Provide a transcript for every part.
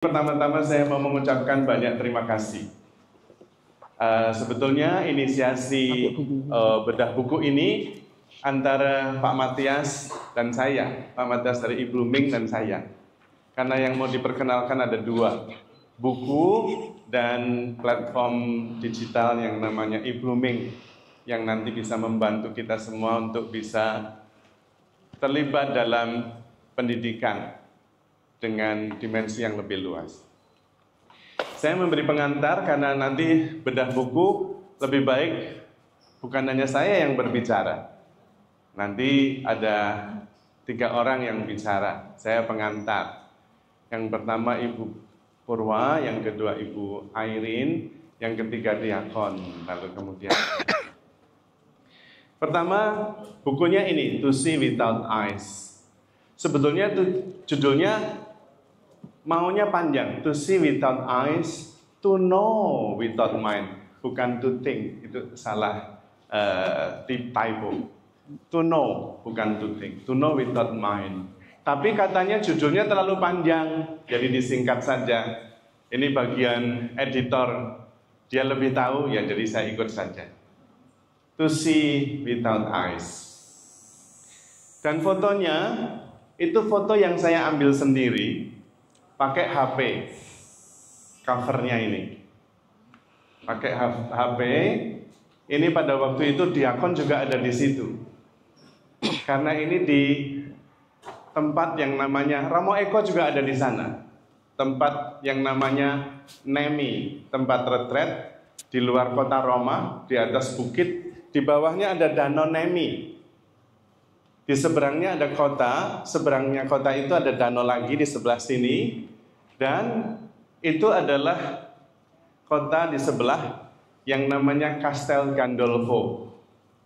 Pertama-tama saya mau mengucapkan banyak terima kasih. Sebetulnya inisiasi bedah buku ini antara Pak Matias dan saya, Pak Matias dari e-Blooming dan saya. Karena yang mau diperkenalkan ada dua, buku dan platform digital yang namanya e-Blooming, yang nanti bisa membantu kita semua untuk bisa terlibat dalam pendidikan dengan dimensi yang lebih luas. Saya memberi pengantar karena nanti bedah buku lebih baik bukan hanya saya yang berbicara. Nanti ada 3 orang yang bicara, saya pengantar. Yang pertama Ibu Purwa, yang kedua Ibu Airin, yang ketiga Diakon, lalu kemudian pertama bukunya ini, To See Without Eyes. Sebetulnya judulnya maunya panjang, To See Without Eyes, To Know Without Mind, bukan To Think, itu salah typo. To know, bukan to think, To Know Without Mind. Tapi katanya judulnya terlalu panjang, jadi disingkat saja. Ini bagian editor, dia lebih tahu, ya jadi saya ikut saja. To See Without Eyes. Dan fotonya, itu foto yang saya ambil sendiri, pakai HP, covernya ini. Pakai HP, ini pada waktu itu Diakon juga ada di situ. Karena ini di tempat yang namanya, Romo Eko juga ada di sana. Tempat yang namanya Nemi, tempat retret di luar kota Roma, di atas bukit, di bawahnya ada Danau Nemi. Di seberangnya ada kota, seberangnya kota itu ada danau lagi di sebelah sini, dan itu adalah kota di sebelah yang namanya Castel Gandolfo.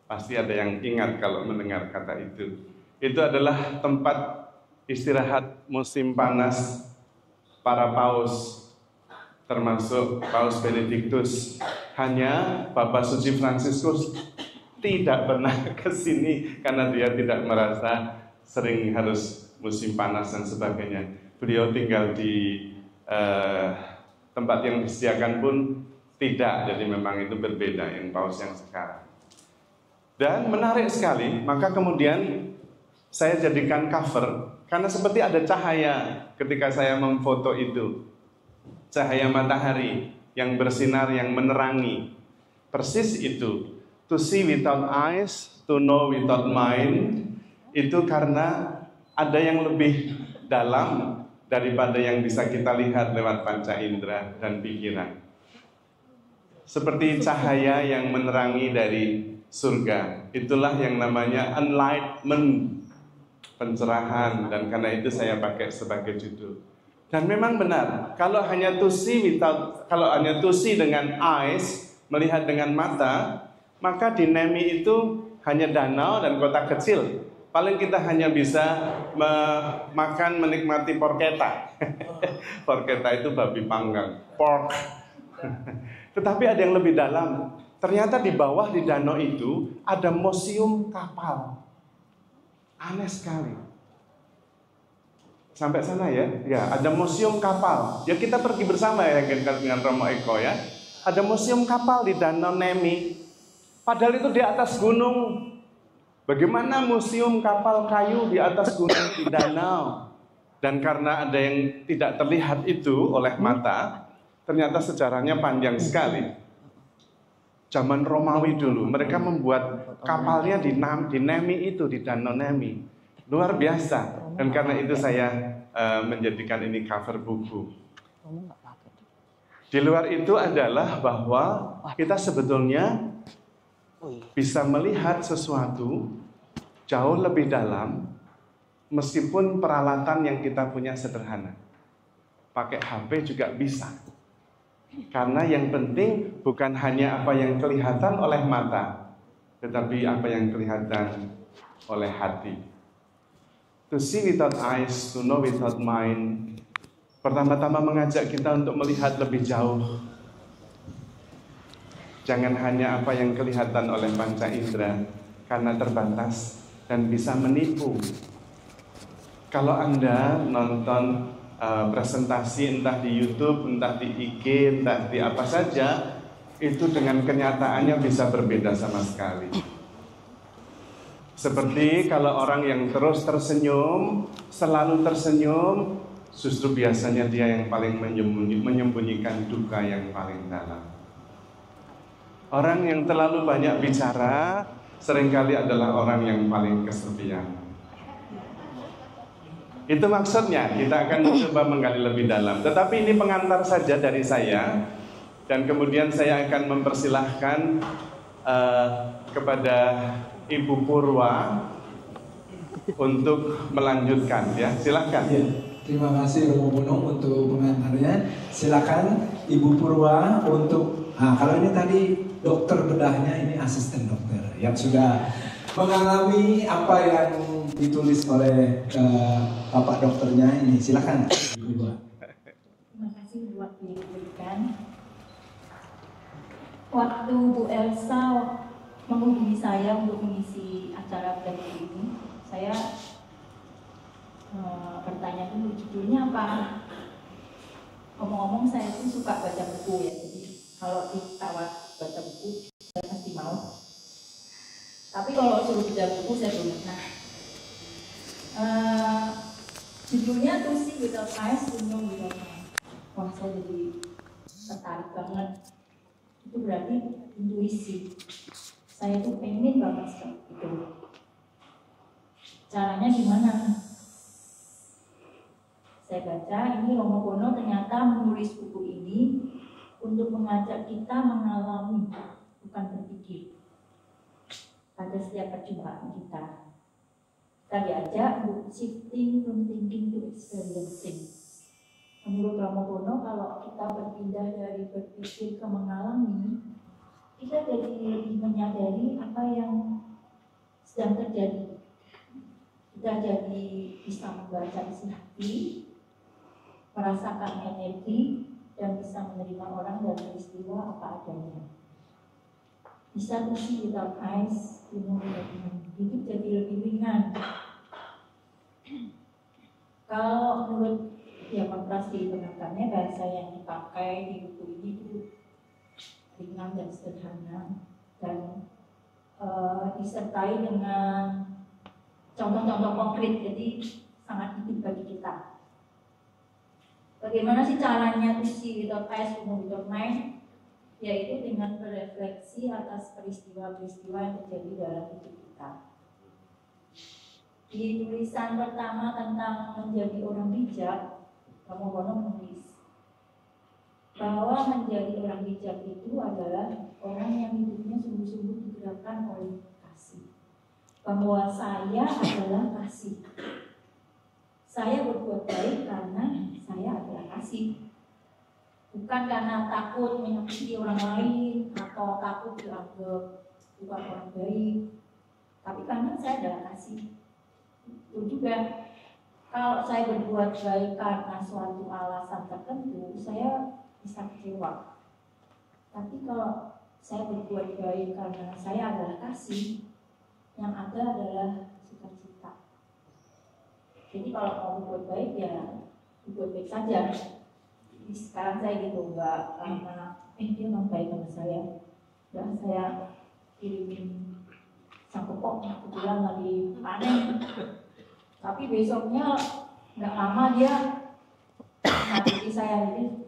Pasti ada yang ingat kalau mendengar kata itu. Itu adalah tempat istirahat musim panas para paus, termasuk Paus Benediktus. Hanya Bapak Suci Fransiskus tidak pernah ke sini karena dia tidak merasa sering harus musim panas dan sebagainya. Beliau tinggal di tempat yang disediakan pun tidak, jadi memang itu berbeda yang paus yang sekarang. Dan menarik sekali, maka kemudian saya jadikan cover karena seperti ada cahaya ketika saya memfoto itu. Cahaya matahari yang bersinar, yang menerangi. Persis itu. To see without eyes, to know without mind, itu karena ada yang lebih dalam daripada yang bisa kita lihat lewat panca indera dan pikiran. Seperti cahaya yang menerangi dari surga. Itulah yang namanya enlightenment, pencerahan, dan karena itu saya pakai sebagai judul. Dan memang benar, kalau hanya to see dengan eyes, melihat dengan mata, maka di Nemi itu hanya danau dan kota kecil. Paling kita hanya bisa makan, menikmati porchetta. Porchetta itu babi panggang, pork. Tetapi ada yang lebih dalam. Ternyata di bawah di danau itu ada museum kapal. Aneh sekali. Sampai sana ya? Ya, ada museum kapal. Ya kita pergi bersama ya dengan Romo Eko ya. Ada museum kapal di Danau Nemi. Padahal itu di atas gunung. Bagaimana museum kapal kayu di atas gunung di danau? Dan karena ada yang tidak terlihat itu oleh mata, ternyata sejarahnya panjang sekali. Zaman Romawi dulu, mereka membuat kapalnya di Nemi itu, di Danau Nemi. Luar biasa. Dan karena itu saya menjadikan ini cover buku. Di luar itu adalah bahwa kita sebetulnya bisa melihat sesuatu jauh lebih dalam meskipun peralatan yang kita punya sederhana. Pakai HP juga bisa. Karena yang penting bukan hanya apa yang kelihatan oleh mata, tetapi apa yang kelihatan oleh hati. To see without eyes, to know without mind. Pertama-tama mengajak kita untuk melihat lebih jauh. Jangan hanya apa yang kelihatan oleh panca indera, karena terbatas dan bisa menipu. Kalau Anda nonton presentasi entah di YouTube, entah di IG, entah di apa saja, itu dengan kenyataannya bisa berbeda sama sekali. Seperti kalau orang yang terus tersenyum, selalu tersenyum, justru biasanya dia yang paling menyembunyikan duka yang paling dalam. Orang yang terlalu banyak bicara seringkali adalah orang yang paling kesepian. Itu maksudnya, kita akan mencoba menggali lebih dalam. Tetapi ini pengantar saja dari saya, dan kemudian saya akan mempersilahkan kepada Ibu Purwa untuk melanjutkan, ya. Silakan. Ya, terima kasih Romo Bono untuk pengantarnya. Silakan Ibu Purwa untuk. Kalau ini tadi dokter bedahnya, ini asisten dokter yang sudah mengalami apa yang ditulis oleh Bapak dokternya ini. Silakan Ibu Purwa. Terima kasih untuk waktu yang diberikan. Waktu Bu Elsa menghubungi saya untuk mengisi acara pagi ini, saya bertanya dulu judulnya apa. Ngomong-ngomong saya tuh suka baca buku ya, jadi kalau ditawar baca buku saya pasti mau. Tapi kalau suruh baca buku saya belum pernah. Judulnya tuh sih Without Eyes, To Know Without Mind. Wah, saya jadi tertarik banget. Itu berarti intuisi. Saya tuh pengen banget seperti itu. Caranya gimana? Saya baca, ini Romo Bono ternyata menulis buku ini untuk mengajak kita mengalami, bukan berpikir. Pada setiap perjumpaan kita. Kita diajak untuk shifting from thinking to experiencing. Menurut Romo Bono, kalau kita berpindah dari berpikir ke mengalami, kita jadi lebih menyadari apa yang sedang terjadi. Kita jadi bisa membaca isi hati, merasakan energi, dan bisa menerima orang dan peristiwa apa adanya. Bisa to see without eyes, hidup jadi lebih ringan. Kalau menurut kontrasi pengantarnya, bahasa yang dipakai di buku ini itu ringan dan sederhana, dan disertai dengan contoh-contoh konkret, jadi sangat hidup bagi kita. Bagaimana sih caranya to see without eyes, to know without mind? Yaitu dengan berefleksi atas peristiwa-peristiwa yang terjadi dalam hidup kita. Di tulisan pertama tentang menjadi orang bijak, Romo Bono menulis bahwa menjadi orang bijak itu adalah orang yang hidupnya sungguh-sungguh digerakkan oleh kasih. Bahwa saya adalah kasih. Saya berbuat baik karena saya adalah kasih. Bukan karena takut menyakiti orang lain atau takut dianggap bukan orang baik, tapi karena saya adalah kasih. Itu juga kalau saya berbuat baik karena suatu alasan tertentu, saya bisa kecewa. Tapi kalau saya berbuat baik karena saya adalah kasih, yang ada adalah sukacita. Jadi kalau mau berbuat baik ya berbuat baik saja. Jadi sekarang saya gitu, nggak karena dia memang baik sama saya. Dan saya kirimin sang kepok, kebetulan lagi panen. Tapi besoknya nggak lama dia ngasih saya ini,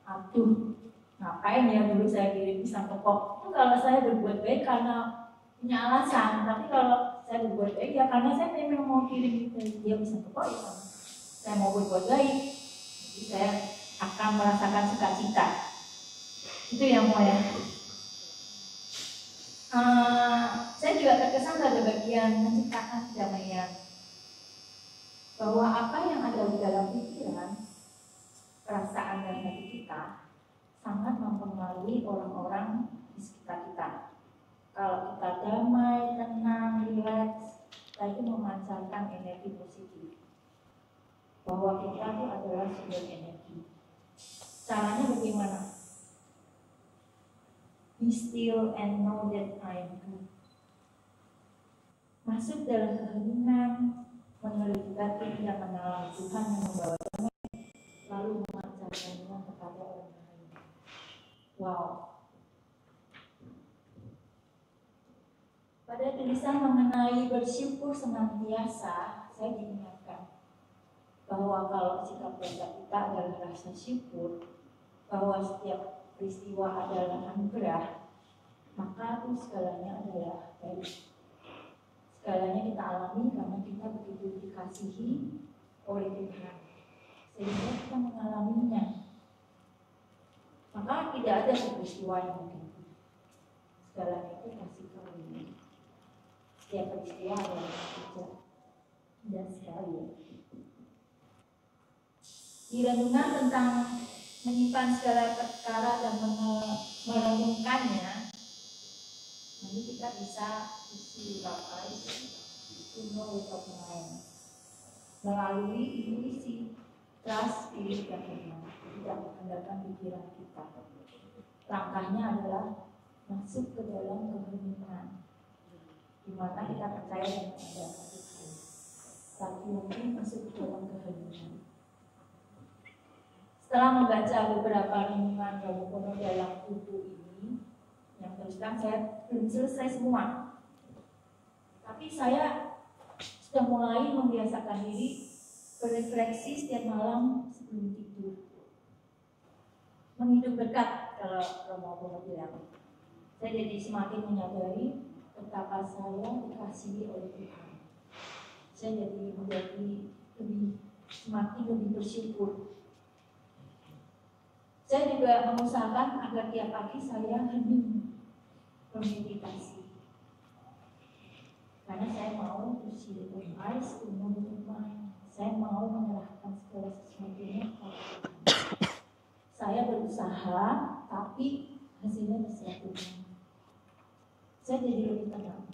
aduh, ngapain ya dulu saya kirim pisang kepok? Itu kalau saya berbuat baik karena punya alasan. Tapi kalau saya berbuat baik ya karena saya memang mau kirim dia pisang kepok ya. Saya mau berbuat baik, jadi saya akan merasakan sukacita. Itu yang mau ya. Saya juga terkesan pada bagian menciptakan kedamaian. Bahwa apa yang ada di dalam pikiran, perasaan dan hati kita sangat mempengaruhi orang-orang di sekitar kita. Kalau kita damai, tenang, rileks, kita itu memancarkan energi positif. Bahwa kita itu adalah sumber energi. Caranya bagaimana? Be still and know that I am God. Masuk dalam keheningan, meneliti batin yang mengenal Tuhan yang membawa damai, keberanian kepada orang lain. Wow. Pada tulisan mengenai bersyukur senantiasa, saya diingatkan bahwa kalau sikap dasar kita adalah rasa syukur, bahwa setiap peristiwa adalah anugerah, maka itu segalanya adalah baik. Segalanya kita alami karena kita begitu dikasihi oleh Tuhan, sehingga kita mengalaminya. Maka tidak ada peristiwa yang begitu. Segalanya itu kasih karunia. Setiap peristiwa adalah mujizat. Dan sekali. Di renungan tentang menyimpan segala perkara dan merenungkannya, nanti kita bisa isi bapak itu without mind melalui intuisi, trust, spirit dan iman, tidak mengandalkan pikiran kita. Langkahnya adalah masuk ke dalam keheningan, di mana kita percaya dan mengandalkan Tuhan. Tapi mungkin masuk ke dalam keheningan. Setelah membaca beberapa renungan Romo Bono dalam buku ini, yang terus terang saya belum selesai semua, tapi saya sudah mulai membiasakan diri berefleksi setiap malam sebelum tidur. Menghidup berkat, kalau Romo Bono bilang. Saya jadi semakin menyadari betapa saya dikasihi oleh Tuhan. Saya jadi menjadi semakin lebih bersyukur. Saya juga mengusahakan agar tiap pagi saya hening bermeditasi. Karena saya mau bersih with eyes to know the mind. Saya mau menyerahkan segala sesuatunya kepada Tuhan. Saya berusaha, tapi hasilnya terserah Tuhan. Saya jadi lebih tenang.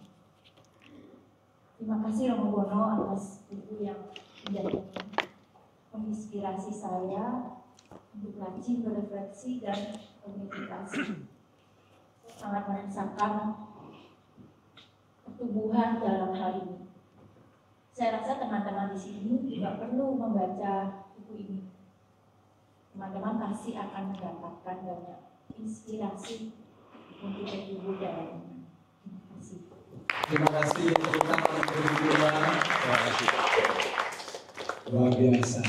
Terima kasih Romo Bono atas buku yang menjadi menginspirasi saya untuk rajin berefleksi dan bermeditasi. Sangat merasakan pertumbuhan dalam hal ini. Saya rasa teman-teman di sini juga perlu membaca buku ini. Teman-teman pasti akan mendapatkan banyak inspirasi untuk bertumbuh dalam iman. Terima kasih. Terima kasih untuk tangan berdua. Luar biasa.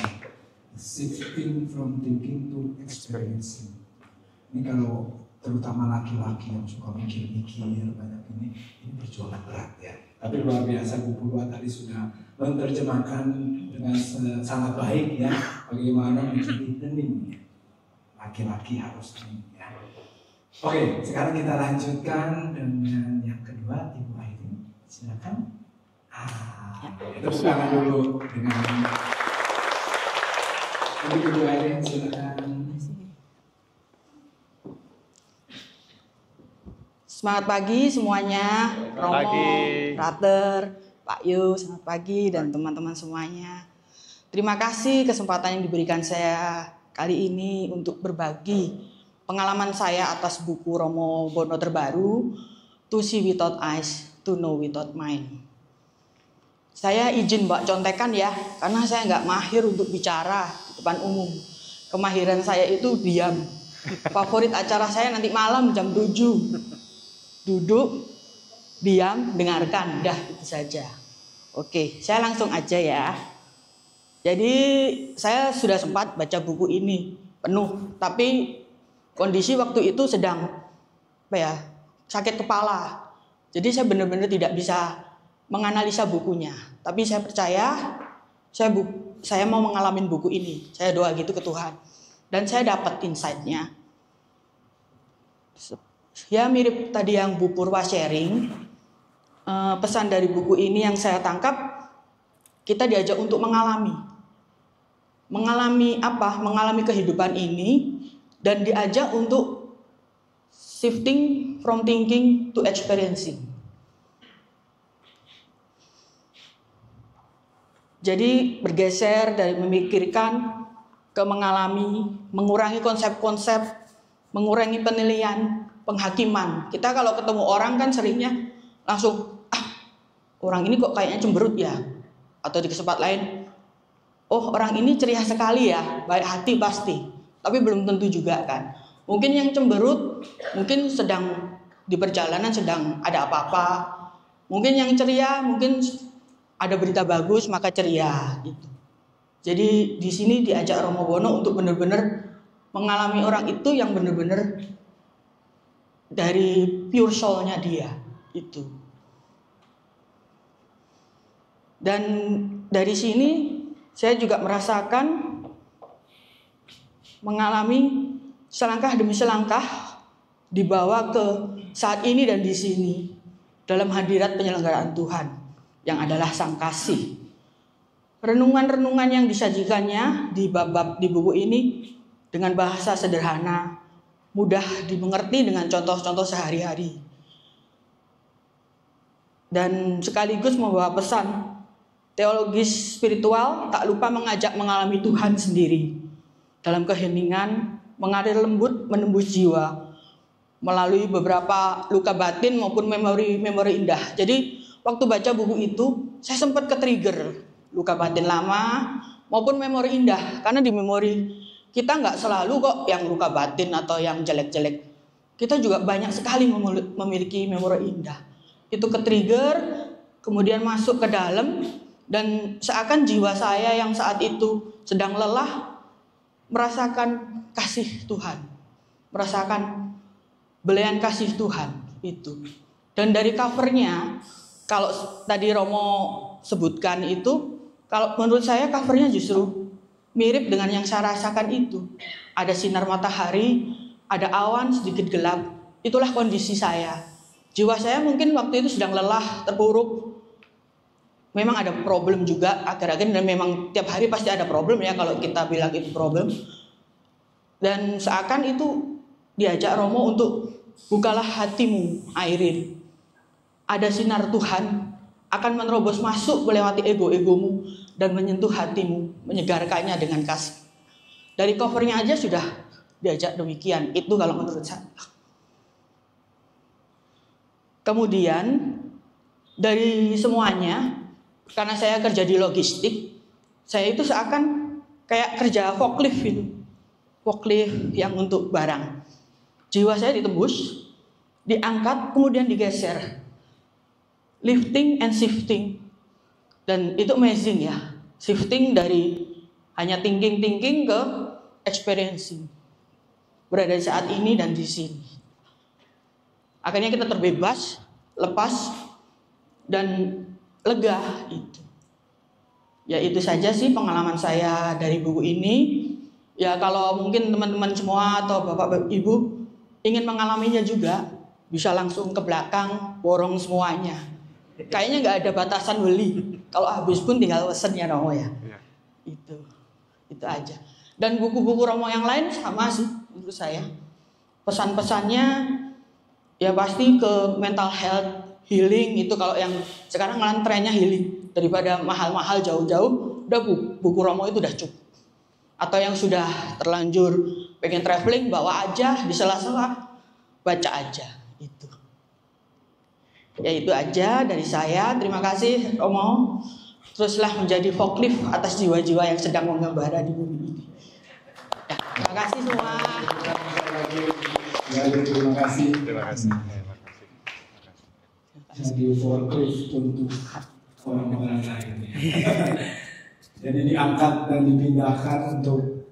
Shifting from thinking to experiencing. Ini kalau terutama laki-laki yang suka mikir-mikir banyak ini perjuangan berat ya. Tapi luar biasa Bu Purwa tadi sudah menerjemahkan dengan sangat baik ya bagaimana menjadi hening. Laki-laki harus hening ya. Oke, sekarang kita lanjutkan dengan yang kedua, Ibu Aini. Silakan. Itu tangan dulu dengan Ibu Aini, silakan. Semangat pagi semuanya, Romo, Frater, Pak Yu, selamat pagi dan teman-teman semuanya. Terima kasih kesempatan yang diberikan saya kali ini untuk berbagi pengalaman saya atas buku Romo Bono terbaru, To See Without Eyes, To Know Without Mind. Saya izin buat contekan ya, karena saya nggak mahir untuk bicara di depan umum. Kemahiran saya itu diam. Favorit acara saya nanti malam jam 7. Duduk, diam, dengarkan, dah itu saja. Oke, saya langsung aja ya. Jadi saya sudah sempat baca buku ini penuh, tapi kondisi waktu itu sedang sakit kepala. Jadi saya benar-benar tidak bisa menganalisa bukunya. Tapi saya percaya, saya mau mengalami buku ini. Saya doa gitu ke Tuhan. Dan saya dapat insight-nya. Ya mirip tadi yang Bu Purwa sharing, pesan dari buku ini yang saya tangkap, kita diajak untuk mengalami apa? Mengalami kehidupan ini dan diajak untuk shifting from thinking to experiencing. Jadi bergeser dari memikirkan ke mengalami, mengurangi konsep-konsep, mengurangi penilaian, penghakiman. Kita kalau ketemu orang kan seringnya langsung, orang ini kok kayaknya cemberut ya. Atau di kesempatan lain, oh orang ini ceria sekali ya, baik hati pasti. tapi belum tentu juga kan. Mungkin yang cemberut, mungkin sedang di perjalanan sedang ada apa-apa. Mungkin yang ceria, mungkin ada berita bagus maka ceria gitu. Jadi di sini diajak Romo Bono untuk benar-benar mengalami orang itu yang benar-benar dari pure soul-nya dia itu. Dan dari sini saya juga merasakan mengalami selangkah demi selangkah dibawa ke saat ini dan di sini dalam hadirat penyelenggaraan Tuhan yang adalah Sang Kasih. Renungan-renungan yang disajikannya di bab-bab di buku ini dengan bahasa sederhana, mudah dimengerti dengan contoh-contoh sehari-hari. Dan sekaligus membawa pesan teologis spiritual, tak lupa mengajak mengalami Tuhan sendiri dalam keheningan, mengalir lembut menembus jiwa melalui beberapa luka batin maupun memori-memori indah. Jadi waktu baca buku itu saya sempat ke-trigger luka batin lama maupun memori indah, karena di memori kita nggak selalu kok yang luka batin atau yang jelek-jelek. Kita juga banyak sekali memiliki memori indah. Itu ke-trigger, kemudian masuk ke dalam, dan seakan jiwa saya yang saat itu sedang lelah merasakan kasih Tuhan, merasakan belayan kasih Tuhan itu. Dan dari covernya, kalau tadi Romo sebutkan itu, kalau menurut saya covernya justru mirip dengan yang saya rasakan itu. Ada sinar matahari, ada awan sedikit gelap. Itulah kondisi saya. Jiwa saya mungkin waktu itu sedang lelah, terpuruk. Memang ada problem juga akhir-akhir, dan memang tiap hari pasti ada problem ya kalau kita bilang itu problem. Dan seakan itu diajak Romo untuk bukalah hatimu, Airin. Ada sinar Tuhan akan menerobos masuk melewati ego-egomu dan menyentuh hatimu, menyegarkannya dengan kasih. Dari covernya aja sudah diajak demikian. Itu kalau menurut saya. Kemudian dari semuanya, karena saya kerja di logistik, saya itu seakan kayak kerja forklift itu. Forklift yang untuk barang. Jiwa saya ditembus, diangkat, kemudian digeser. Lifting and shifting. Dan itu amazing ya. Shifting dari hanya thinking ke experiencing. Berada di saat ini dan di sini. Akhirnya kita terbebas, lepas, dan lega itu. Ya itu saja sih pengalaman saya dari buku ini. Ya kalau mungkin teman-teman semua atau bapak ibu ingin mengalaminya juga, bisa langsung ke belakang borong semuanya. Kayaknya nggak ada batasan beli. Kalau habis pun tinggal pesen ya Romo ya. Itu aja. Dan buku-buku Romo yang lain sama sih menurut saya. Pesan-pesannya ya pasti ke mental health, healing. Itu kalau yang sekarang malah trennya healing. Daripada mahal-mahal jauh-jauh, udah buku Romo itu udah cukup. Atau yang sudah terlanjur pengen traveling, bawa aja di sela-sela, baca aja itu. Ya itu aja dari saya. Terima kasih Romo. Teruslah menjadi forklift atas jiwa-jiwa yang sedang mengembara di bumi ini. Ya, terima kasih semua. Terima kasih. Terima kasih. Jadi forklift untuk orang-orang lain. Jadi diangkat dan dipindahkan untuk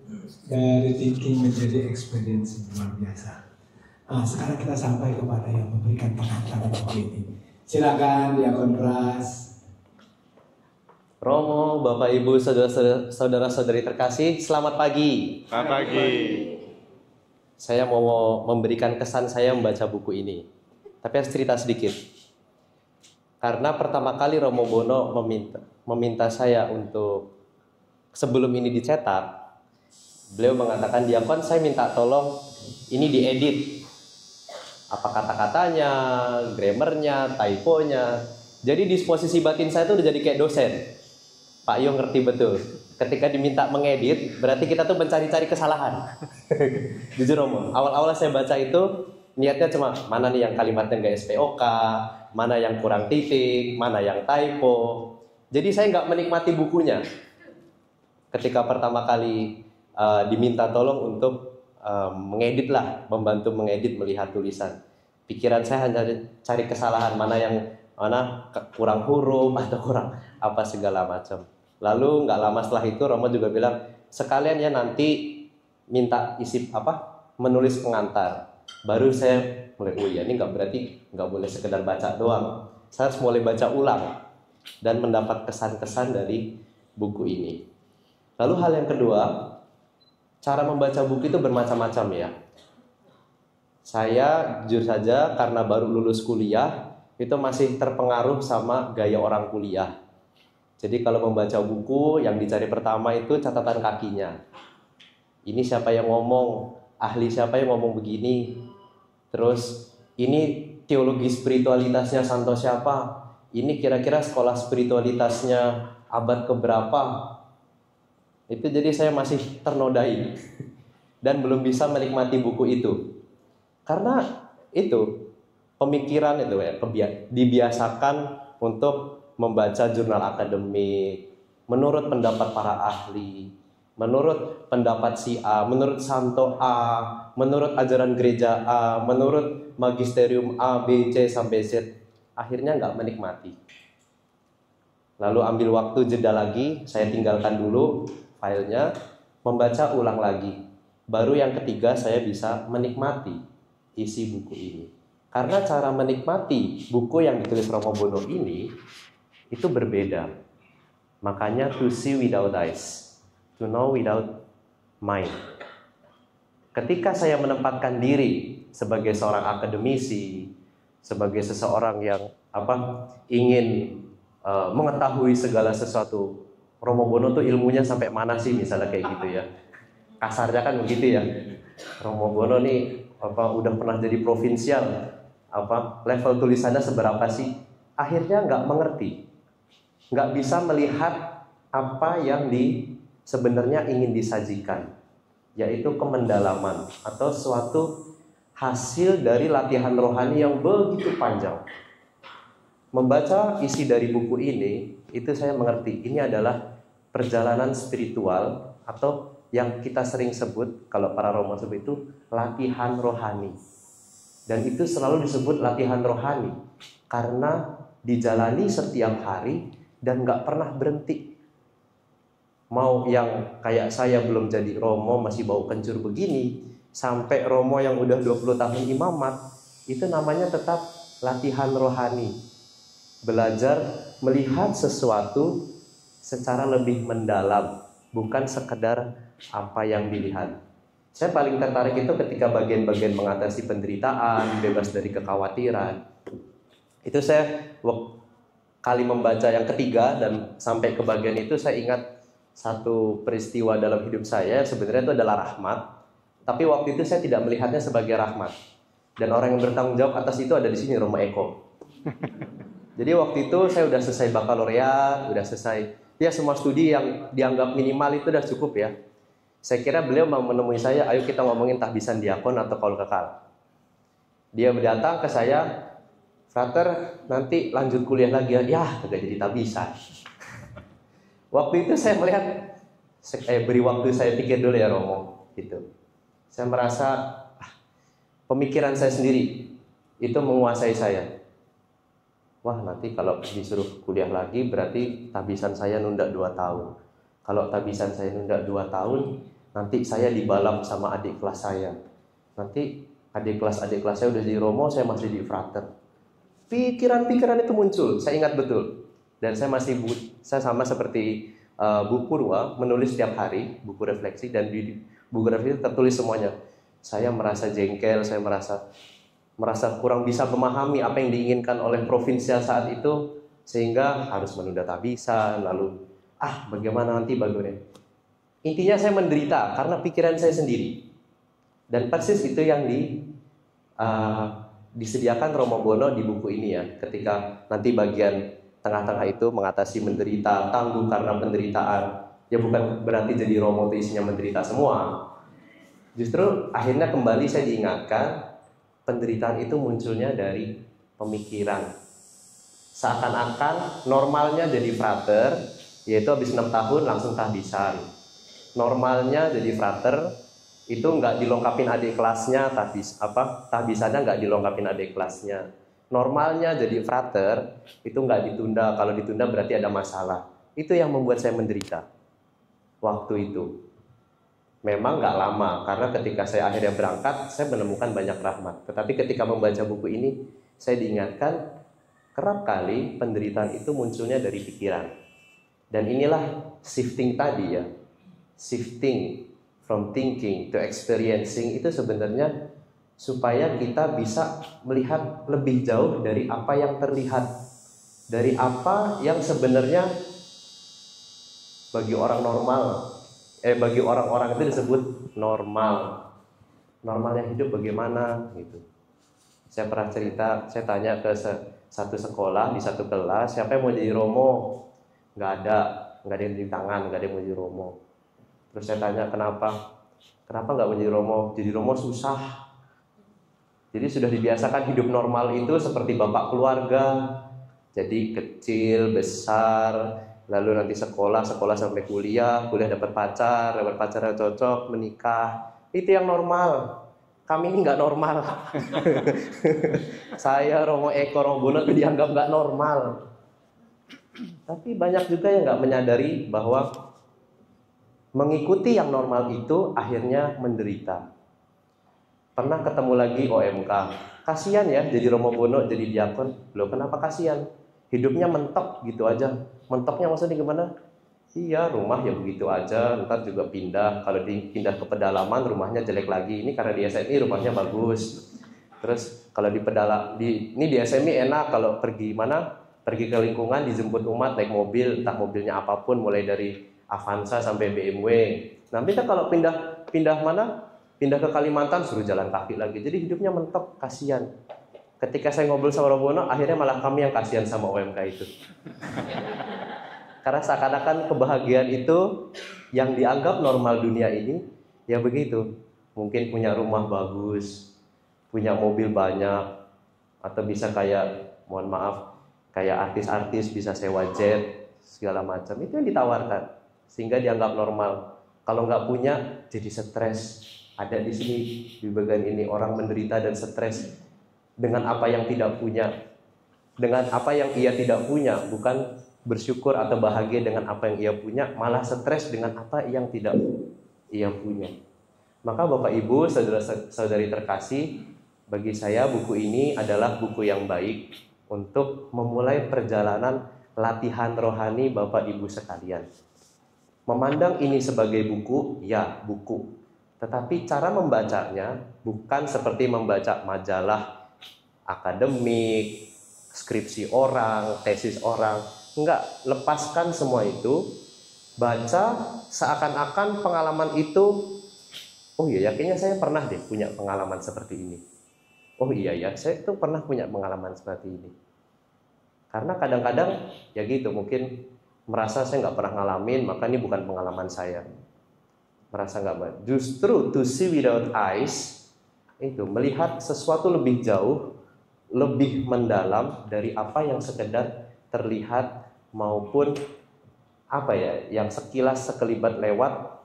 dari thinking menjadi experience luar biasa. Nah, sekarang kita sampai kepada yang memberikan pengantar buku ini. Silakan Diakon Pras. Romo, Bapak Ibu, saudara-saudari terkasih, selamat pagi. Selamat pagi. Saya mau memberikan kesan saya membaca buku ini. Tapi harus cerita sedikit. Karena pertama kali Romo Bono meminta saya untuk sebelum ini dicetak, beliau mengatakan, Diakon saya minta tolong ini diedit. Apa kata-katanya, grammarnya, typonya. Jadi disposisi batin saya itu udah jadi kayak dosen. Pak Yo ngerti betul. Ketika diminta mengedit, berarti kita tuh mencari-cari kesalahan. Jujur Romo, awal-awal saya baca itu niatnya cuma mana nih yang kalimatnya nggak SPOK, mana yang kurang titik, mana yang typo. Jadi saya nggak menikmati bukunya. Ketika pertama kali diminta tolong untuk mengedit lah, membantu mengedit, melihat tulisan. Pikiran saya hanya cari kesalahan mana kurang huruf atau kurang apa segala macam. Lalu nggak lama setelah itu Romo juga bilang, sekalian ya nanti minta isi menulis pengantar. Baru saya mulai, oh ya ini nggak boleh sekedar baca doang. Saya harus mulai baca ulang dan mendapat kesan-kesan dari buku ini. Lalu hal yang kedua, cara membaca buku itu bermacam-macam ya. Saya jujur saja karena baru lulus kuliah, itu masih terpengaruh sama gaya orang kuliah. Jadi kalau membaca buku, yang dicari pertama itu catatan kakinya. Ini siapa yang ngomong, ahli siapa yang ngomong begini. Terus ini teologi spiritualitasnya Santo siapa. Ini kira-kira sekolah spiritualitasnya abad keberapa. Itu jadi saya masih ternodai dan belum bisa menikmati buku itu. Karena itu pemikiran itu ya, dibiasakan untuk membaca jurnal akademik, menurut pendapat para ahli, menurut pendapat si A, menurut Santo A, menurut ajaran gereja A, menurut magisterium A, B, C, sampai Z. Akhirnya nggak menikmati. Lalu ambil waktu jeda lagi, saya tinggalkan dulu filenya, membaca ulang lagi. Baru yang ketiga saya bisa menikmati isi buku ini. Karena cara menikmati buku yang ditulis Romo Bono ini itu berbeda. Makanya to see without eyes, to know without mind. Ketika saya menempatkan diri sebagai seorang akademisi, sebagai seseorang yang ingin mengetahui segala sesuatu, Romo Bono tuh ilmunya sampai mana sih, misalnya kayak gitu ya. Kasarnya kan begitu ya. Romo Bono nih udah pernah jadi provinsial, level tulisannya seberapa sih? Akhirnya nggak mengerti, nggak bisa melihat apa yang sebenarnya ingin disajikan, yaitu kemendalaman atau suatu hasil dari latihan rohani yang begitu panjang. Membaca isi dari buku ini, itu saya mengerti ini adalah perjalanan spiritual atau yang kita sering sebut, kalau para Romo sebut itu latihan rohani. Dan itu selalu disebut latihan rohani karena dijalani setiap hari dan gak pernah berhenti. Mau yang kayak saya belum jadi Romo masih bau kencur begini, sampai Romo yang udah 20 tahun imamat, itu namanya tetap latihan rohani. Belajar melihat sesuatu secara lebih mendalam, bukan sekedar apa yang dilihat. Saya paling tertarik itu ketika bagian-bagian mengatasi penderitaan, bebas dari kekhawatiran. Itu saya kali membaca yang ketiga dan sampai ke bagian itu saya ingat satu peristiwa dalam hidup saya, sebenarnya itu adalah rahmat. Tapi waktu itu saya tidak melihatnya sebagai rahmat. Dan orang yang bertanggung jawab atas itu ada di sini, Romo Eko. Jadi waktu itu saya udah selesai bakalaureat, udah selesai ya semua studi yang dianggap minimal itu udah cukup ya. Saya kira beliau mau menemui saya, ayo kita ngomongin tahbisan diakon atau kaul kekal. Dia datang ke saya, Frater nanti lanjut kuliah lagi ya, kagak jadi tahbisan. Waktu itu saya melihat, beri waktu saya pikir dulu ya Romo, gitu. Saya merasa pemikiran saya sendiri itu menguasai saya. Wah nanti kalau disuruh kuliah lagi berarti tahbisan saya nunda 2 tahun. Kalau tahbisan saya nunda 2 tahun, nanti saya dibalap sama adik kelas saya. Nanti adik kelas saya udah jadi Romo, saya masih di Frater. Pikiran-pikiran itu muncul, saya ingat betul. Dan saya sama seperti Bu Purwa, menulis setiap hari buku refleksi, dan di buku refleksi tertulis semuanya. Saya merasa jengkel, saya merasa kurang bisa memahami apa yang diinginkan oleh provinsial saat itu, sehingga harus menunda tahbisan, lalu bagaimana nanti bagaimana. Intinya saya menderita karena pikiran saya sendiri. Dan persis itu yang disediakan Romo Bono di buku ini ya. Ketika nanti bagian tengah-tengah itu mengatasi menderita, tangguh karena penderitaan. Ya bukan berarti jadi Romo itu isinya menderita semua. Justru akhirnya kembali saya diingatkan, penderitaan itu munculnya dari pemikiran. Seakan-akan normalnya jadi frater, yaitu habis 6 tahun langsung tahbisan. Normalnya jadi frater itu nggak dilengkapin adik kelasnya, tahbisannya nggak dilengkapin adik kelasnya. Normalnya jadi frater itu nggak ditunda, kalau ditunda berarti ada masalah. Itu yang membuat saya menderita waktu itu. Memang nggak lama, karena ketika saya akhirnya berangkat, saya menemukan banyak rahmat. Tetapi ketika membaca buku ini, saya diingatkan kerap kali penderitaan itu munculnya dari pikiran. Dan inilah shifting tadi ya, shifting from thinking to experiencing itu sebenarnya supaya kita bisa melihat lebih jauh dari apa yang terlihat, dari apa yang sebenarnya bagi orang normal, bagi orang-orang itu disebut normal. Normalnya hidup bagaimana gitu. Saya pernah cerita, saya tanya ke satu sekolah di satu kelas, siapa yang mau jadi romo? Nggak ada yang di tangan, nggak ada yang mau jadi romo. Terus saya tanya kenapa nggak menjadi romo? Jadi romo susah. Jadi sudah dibiasakan hidup normal itu seperti bapak keluarga. Jadi kecil, besar, lalu nanti sekolah sampai kuliah dapat pacar yang cocok, menikah. Itu yang normal. Kami ini nggak normal. Saya Romo Eko, Romo Bono itu dianggap nggak normal. Tapi banyak juga yang nggak menyadari bahwa mengikuti yang normal itu akhirnya menderita. Pernah ketemu lagi OMK, kasihan ya jadi Romo Bono, jadi diakon. Loh kenapa kasihan? Hidupnya mentok gitu aja. Mentoknya maksudnya gimana? Iya, rumah ya begitu aja, ntar juga pindah. Kalau dipindah ke pedalaman rumahnya jelek lagi. Ini karena di SMI rumahnya bagus. Terus kalau di SMI enak, kalau pergi mana? Pergi ke lingkungan, dijemput umat naik mobil, entah mobilnya apapun, mulai dari Avanza sampai BMW. Nanti kan kalau pindah mana? Pindah ke Kalimantan suruh jalan kaki lagi. Jadi hidupnya mentok, kasihan. Ketika saya ngobrol sama Robono, akhirnya malah kami yang kasihan sama OMK itu. Karena seakan-akan kebahagiaan itu yang dianggap normal dunia ini, ya begitu. Mungkin punya rumah bagus, punya mobil banyak, atau bisa kayak, mohon maaf, kayak artis-artis bisa sewa jet, segala macam. Itu yang ditawarkan, sehingga dianggap normal. Kalau nggak punya, jadi stres. Ada di sini, di bagian ini, orang menderita dan stres dengan apa yang tidak punya. Dengan apa yang ia tidak punya, bukan bersyukur atau bahagia dengan apa yang ia punya, malah stres dengan apa yang tidak ia punya. Maka Bapak Ibu, saudara-saudari terkasih, bagi saya buku ini adalah buku yang baik untuk memulai perjalanan latihan rohani Bapak Ibu sekalian. Memandang ini sebagai buku, ya buku. Tetapi cara membacanya bukan seperti membaca majalah akademik, skripsi orang, tesis orang. Enggak, lepaskan semua itu. Baca seakan-akan pengalaman itu, oh iya, kayaknya saya pernah deh punya pengalaman seperti ini. Oh iya ya, saya tuh pernah punya pengalaman seperti ini. Karena kadang-kadang ya gitu, mungkin merasa saya nggak pernah ngalamin, maka ini bukan pengalaman saya. Merasa nggak baik. Justru to see without eyes itu melihat sesuatu lebih jauh, lebih mendalam dari apa yang sekedar terlihat maupun apa ya, yang sekilas sekelibat lewat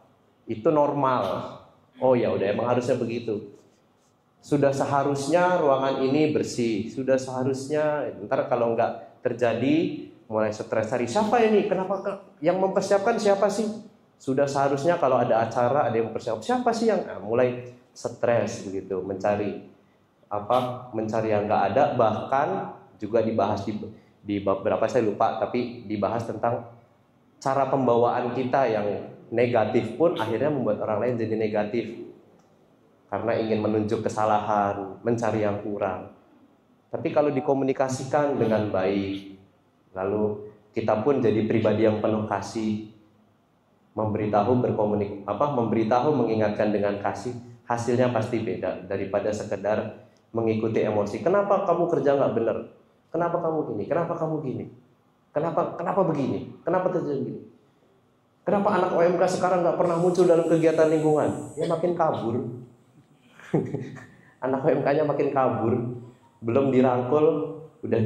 itu normal. Oh ya udah, emang harusnya begitu. Sudah seharusnya ruangan ini bersih, sudah seharusnya, ntar kalau nggak terjadi mulai stres, hari siapa ini, kenapa yang mempersiapkan siapa sih, sudah seharusnya kalau ada acara ada yang mempersiapkan siapa sih yang mulai stres begitu, mencari yang nggak ada. Bahkan juga dibahas di bab berapa saya lupa, tapi dibahas tentang cara pembawaan kita yang negatif pun akhirnya membuat orang lain jadi negatif. Karena ingin menunjuk kesalahan, mencari yang kurang. Tapi kalau dikomunikasikan dengan baik, lalu kita pun jadi pribadi yang penuh kasih, memberitahu, mengingatkan dengan kasih, hasilnya pasti beda daripada sekedar mengikuti emosi. Kenapa kamu kerja nggak benar? Kenapa kamu gini? Kenapa kamu gini? Kenapa begini? Kenapa terjadi begini? Kenapa anak OMK sekarang nggak pernah muncul dalam kegiatan lingkungan? Ya makin kabur. Anak OMK-nya makin kabur, belum dirangkul, udah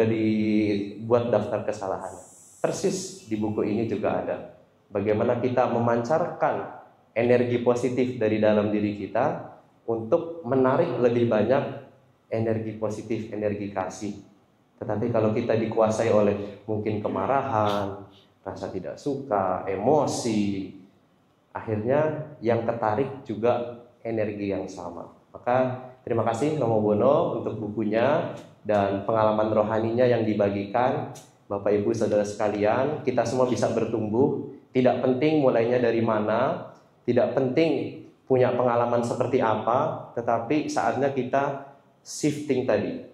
dibuat daftar kesalahan. Persis di buku ini juga ada Bagaimana kita memancarkan energi positif dari dalam diri kita untuk menarik lebih banyak energi positif, energi kasih. Tetapi kalau kita dikuasai oleh mungkin kemarahan, rasa tidak suka, emosi, akhirnya yang ketarik juga energi yang sama. Maka terima kasih Romo Bono untuk bukunya dan pengalaman rohaninya yang dibagikan. Bapak Ibu Saudara sekalian, kita semua bisa bertumbuh. Tidak penting mulainya dari mana, tidak penting punya pengalaman seperti apa, tetapi saatnya kita shifting tadi,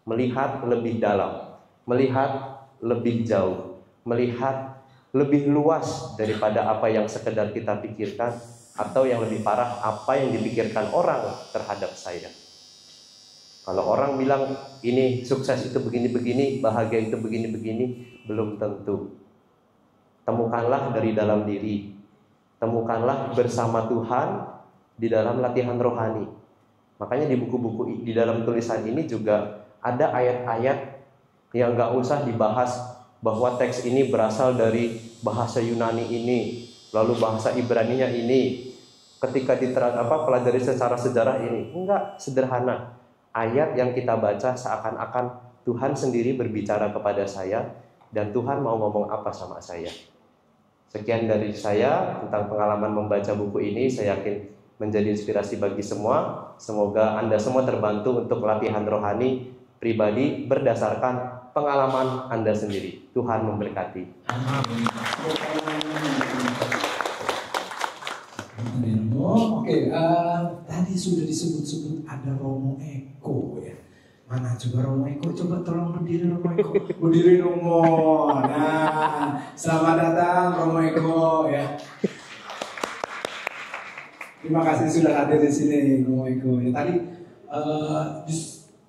melihat lebih dalam, melihat lebih jauh, melihat lebih luas daripada apa yang sekedar kita pikirkan, atau yang lebih parah, apa yang dipikirkan orang terhadap saya. Kalau orang bilang ini sukses itu begini-begini, bahagia itu begini-begini, belum tentu. Temukanlah dari dalam diri, temukanlah bersama Tuhan di dalam latihan rohani. Makanya di buku-buku, di dalam tulisan ini juga ada ayat-ayat yang gak usah dibahas bahwa teks ini berasal dari bahasa Yunani ini, lalu bahasa Ibraninya ini, ketika pelajari secara sejarah ini. Enggak, sederhana. Ayat yang kita baca seakan-akan Tuhan sendiri berbicara kepada saya, dan Tuhan mau ngomong apa sama saya. Sekian dari saya tentang pengalaman membaca buku ini. Saya yakin menjadi inspirasi bagi semua. Semoga Anda semua terbantu untuk latihan rohani pribadi berdasarkan pengalaman Anda sendiri. Tuhan memberkati. Oke, tadi sudah disebut-sebut ada Romo Eko ya. Mana coba Romo Eko, coba tolong berdiri Romo Eko. Berdiri Romo. Nah, selamat datang Romo Eko ya. Terima kasih sudah hadir di sini Romo Eko. Ya, tadi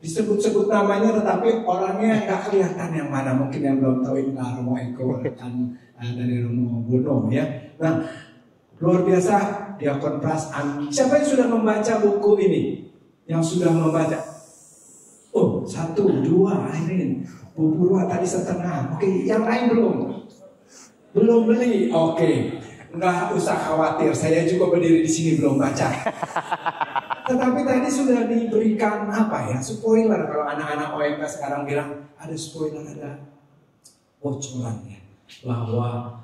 disebut-sebut namanya, tetapi orangnya nggak kelihatan yang mana. Mungkin yang belum tahu ini Romo Eko kan dari Romo Bono ya. Nah, luar biasa Diakon Pras. Siapa yang sudah membaca buku ini? Yang sudah membaca? Oh, 1, 2, Airin. Bu Purwa tadi setengah. Oke, yang lain belum? Belum beli. Oke, nggak usah khawatir. Saya juga berdiri di sini belum baca. Tetapi tadi sudah diberikan apa ya? Spoiler. Kalau anak-anak OMK sekarang bilang ada spoiler, ada bocoran ya. Bahwa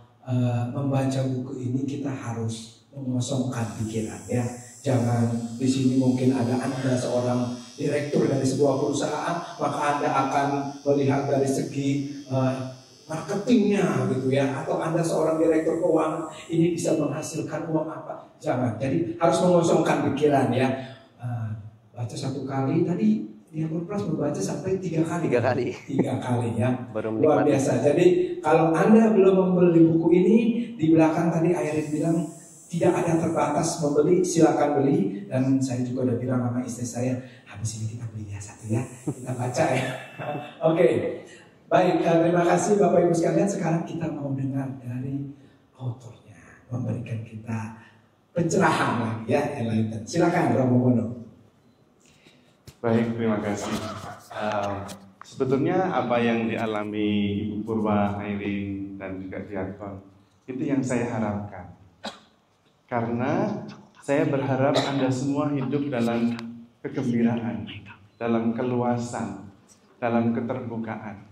membaca buku ini kita harus mengosongkan pikiran ya. Jangan di sini mungkin ada Anda seorang direktur dari sebuah perusahaan, maka Anda akan melihat dari segi marketingnya gitu ya. Atau Anda seorang direktur keuangan, ini bisa menghasilkan uang apa? Jangan. Jadi harus mengosongkan pikiran ya. Baca 1 kali, tadi Diakon Pras membaca sampai 3 kali. 3 kali. 3 kali ya. Baru Luar biasa. Jadi kalau Anda belum membeli buku ini, di belakang tadi Airin bilang tidak ada terbatas membeli, silakan beli. Dan saya juga udah bilang sama istri saya, habis ini kita beli ya 1 ya, kita baca ya. Oke, baik, terima kasih Bapak Ibu sekalian. Sekarang kita mau dengar dari autornya, memberikan kita pencerahan lagi ya, enlighten. Silakan Romo Bono. Baik, terima kasih. Sebetulnya apa yang dialami Ibu Purwa, Airin, dan juga Diakon, itu yang saya harapkan. Karena saya berharap Anda semua hidup dalam kegembiraan, dalam keluasan, dalam keterbukaan.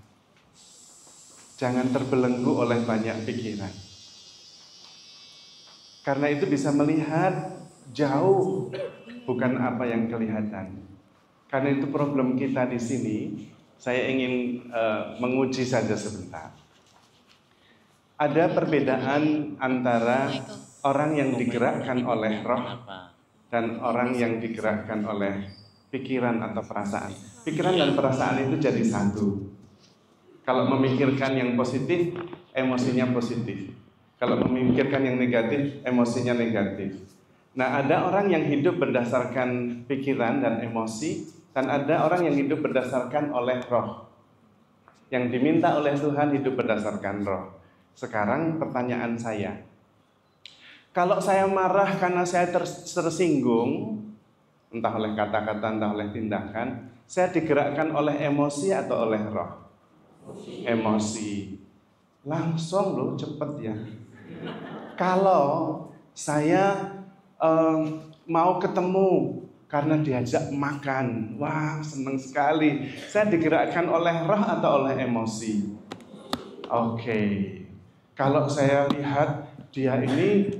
Jangan terbelenggu oleh banyak pikiran. Karena itu bisa melihat jauh, bukan apa yang kelihatan. Karena itu problem kita di sini. Saya ingin menguji saja sebentar. Ada perbedaan antara orang yang digerakkan oleh roh dan orang yang digerakkan oleh pikiran atau perasaan. Pikiran dan perasaan itu jadi satu. Kalau memikirkan yang positif, emosinya positif. Kalau memikirkan yang negatif, emosinya negatif. Nah, ada orang yang hidup berdasarkan pikiran dan emosi, dan ada orang yang hidup berdasarkan oleh roh. Yang diminta oleh Tuhan hidup berdasarkan roh. Sekarang pertanyaan saya, kalau saya marah karena saya tersinggung, entah oleh kata-kata, entah oleh tindakan, saya digerakkan oleh emosi atau oleh roh? Emosi. Langsung loh, cepet ya. Kalau saya mau ketemu karena diajak makan, wah senang sekali. Saya digerakkan oleh roh atau oleh emosi? Oke. Kalau saya lihat dia ini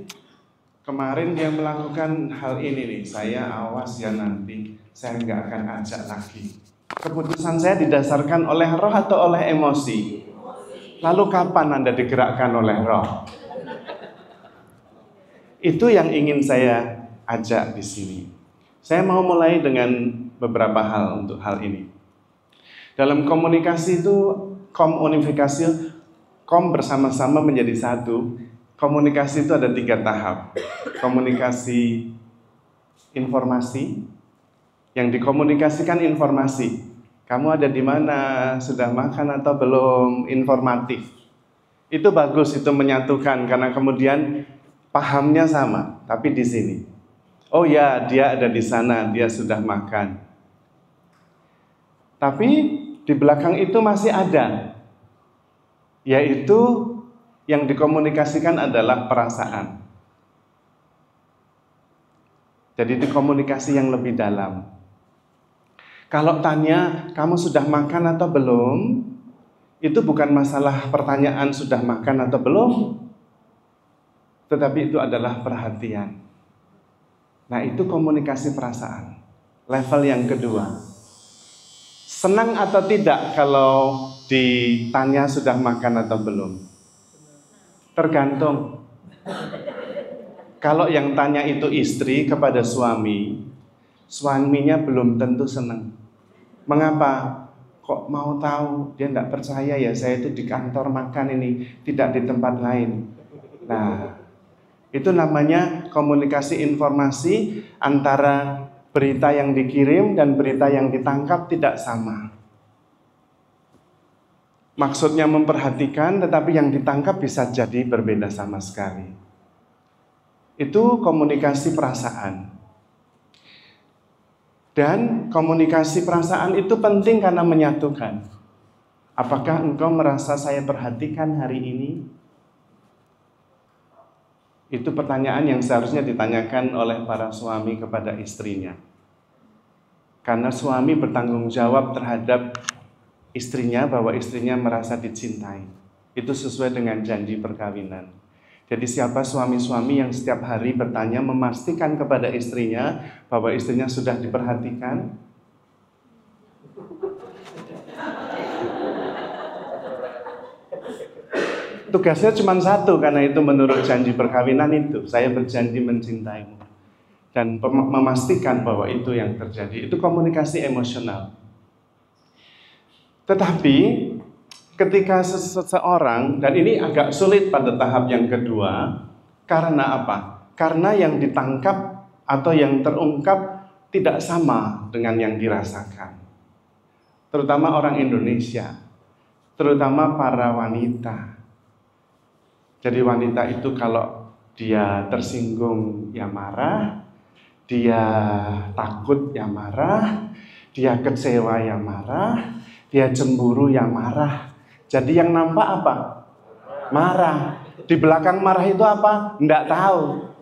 kemarin dia melakukan hal ini nih, saya awas ya nanti, saya nggak akan ajak lagi. Keputusan saya didasarkan oleh roh atau oleh emosi? Lalu kapan Anda digerakkan oleh roh? Itu yang ingin saya ajak di sini. Saya mau mulai dengan beberapa hal untuk hal ini. Dalam komunikasi itu, komunifikasi, bersama-sama menjadi satu. Komunikasi itu ada 3 tahap. Komunikasi informasi, yang dikomunikasikan informasi. Kamu ada di mana, sudah makan atau belum, informatif. Itu bagus, itu menyatukan karena kemudian pahamnya sama, tapi di sini. Oh ya, dia ada di sana, dia sudah makan. Tapi di belakang itu masih ada, yaitu yang dikomunikasikan adalah perasaan. Jadi itu komunikasi yang lebih dalam. Kalau tanya, kamu sudah makan atau belum? Itu bukan masalah pertanyaan sudah makan atau belum, tetapi itu adalah perhatian. Nah, itu komunikasi perasaan. Level yang kedua. Senang atau tidak kalau ditanya sudah makan atau belum? Tergantung. Kalau yang tanya itu istri kepada suami, suaminya belum tentu senang. Mengapa? Kok mau tahu? Dia tidak percaya ya, saya itu di kantor makan ini, tidak di tempat lain. Nah, itu namanya komunikasi informasi antara berita yang dikirim dan berita yang ditangkap tidak sama. Maksudnya memperhatikan, tetapi yang ditangkap bisa jadi berbeda sama sekali. Itu komunikasi perasaan. Dan komunikasi perasaan itu penting karena menyatukan. Apakah engkau merasa saya perhatikan hari ini? Itu pertanyaan yang seharusnya ditanyakan oleh para suami kepada istrinya. Karena suami bertanggung jawab terhadap istrinya bahwa istrinya merasa dicintai. Itu sesuai dengan janji perkawinan. Jadi siapa suami-suami yang setiap hari bertanya memastikan kepada istrinya bahwa istrinya sudah diperhatikan? Tugasnya cuma satu, karena itu menurut janji perkawinan itu, saya berjanji mencintaimu. Dan memastikan bahwa itu yang terjadi. Itu komunikasi emosional. Tetapi ketika seseorang, dan ini agak sulit pada tahap yang kedua, karena apa? Karena yang ditangkap atau yang terungkap tidak sama dengan yang dirasakan. Terutama orang Indonesia, terutama para wanita. Jadi wanita itu kalau dia tersinggung ya marah, dia takut ya marah, dia kecewa ya marah, dia cemburu ya marah. Jadi yang nampak apa? Marah. Di belakang marah itu apa? Tidak tahu.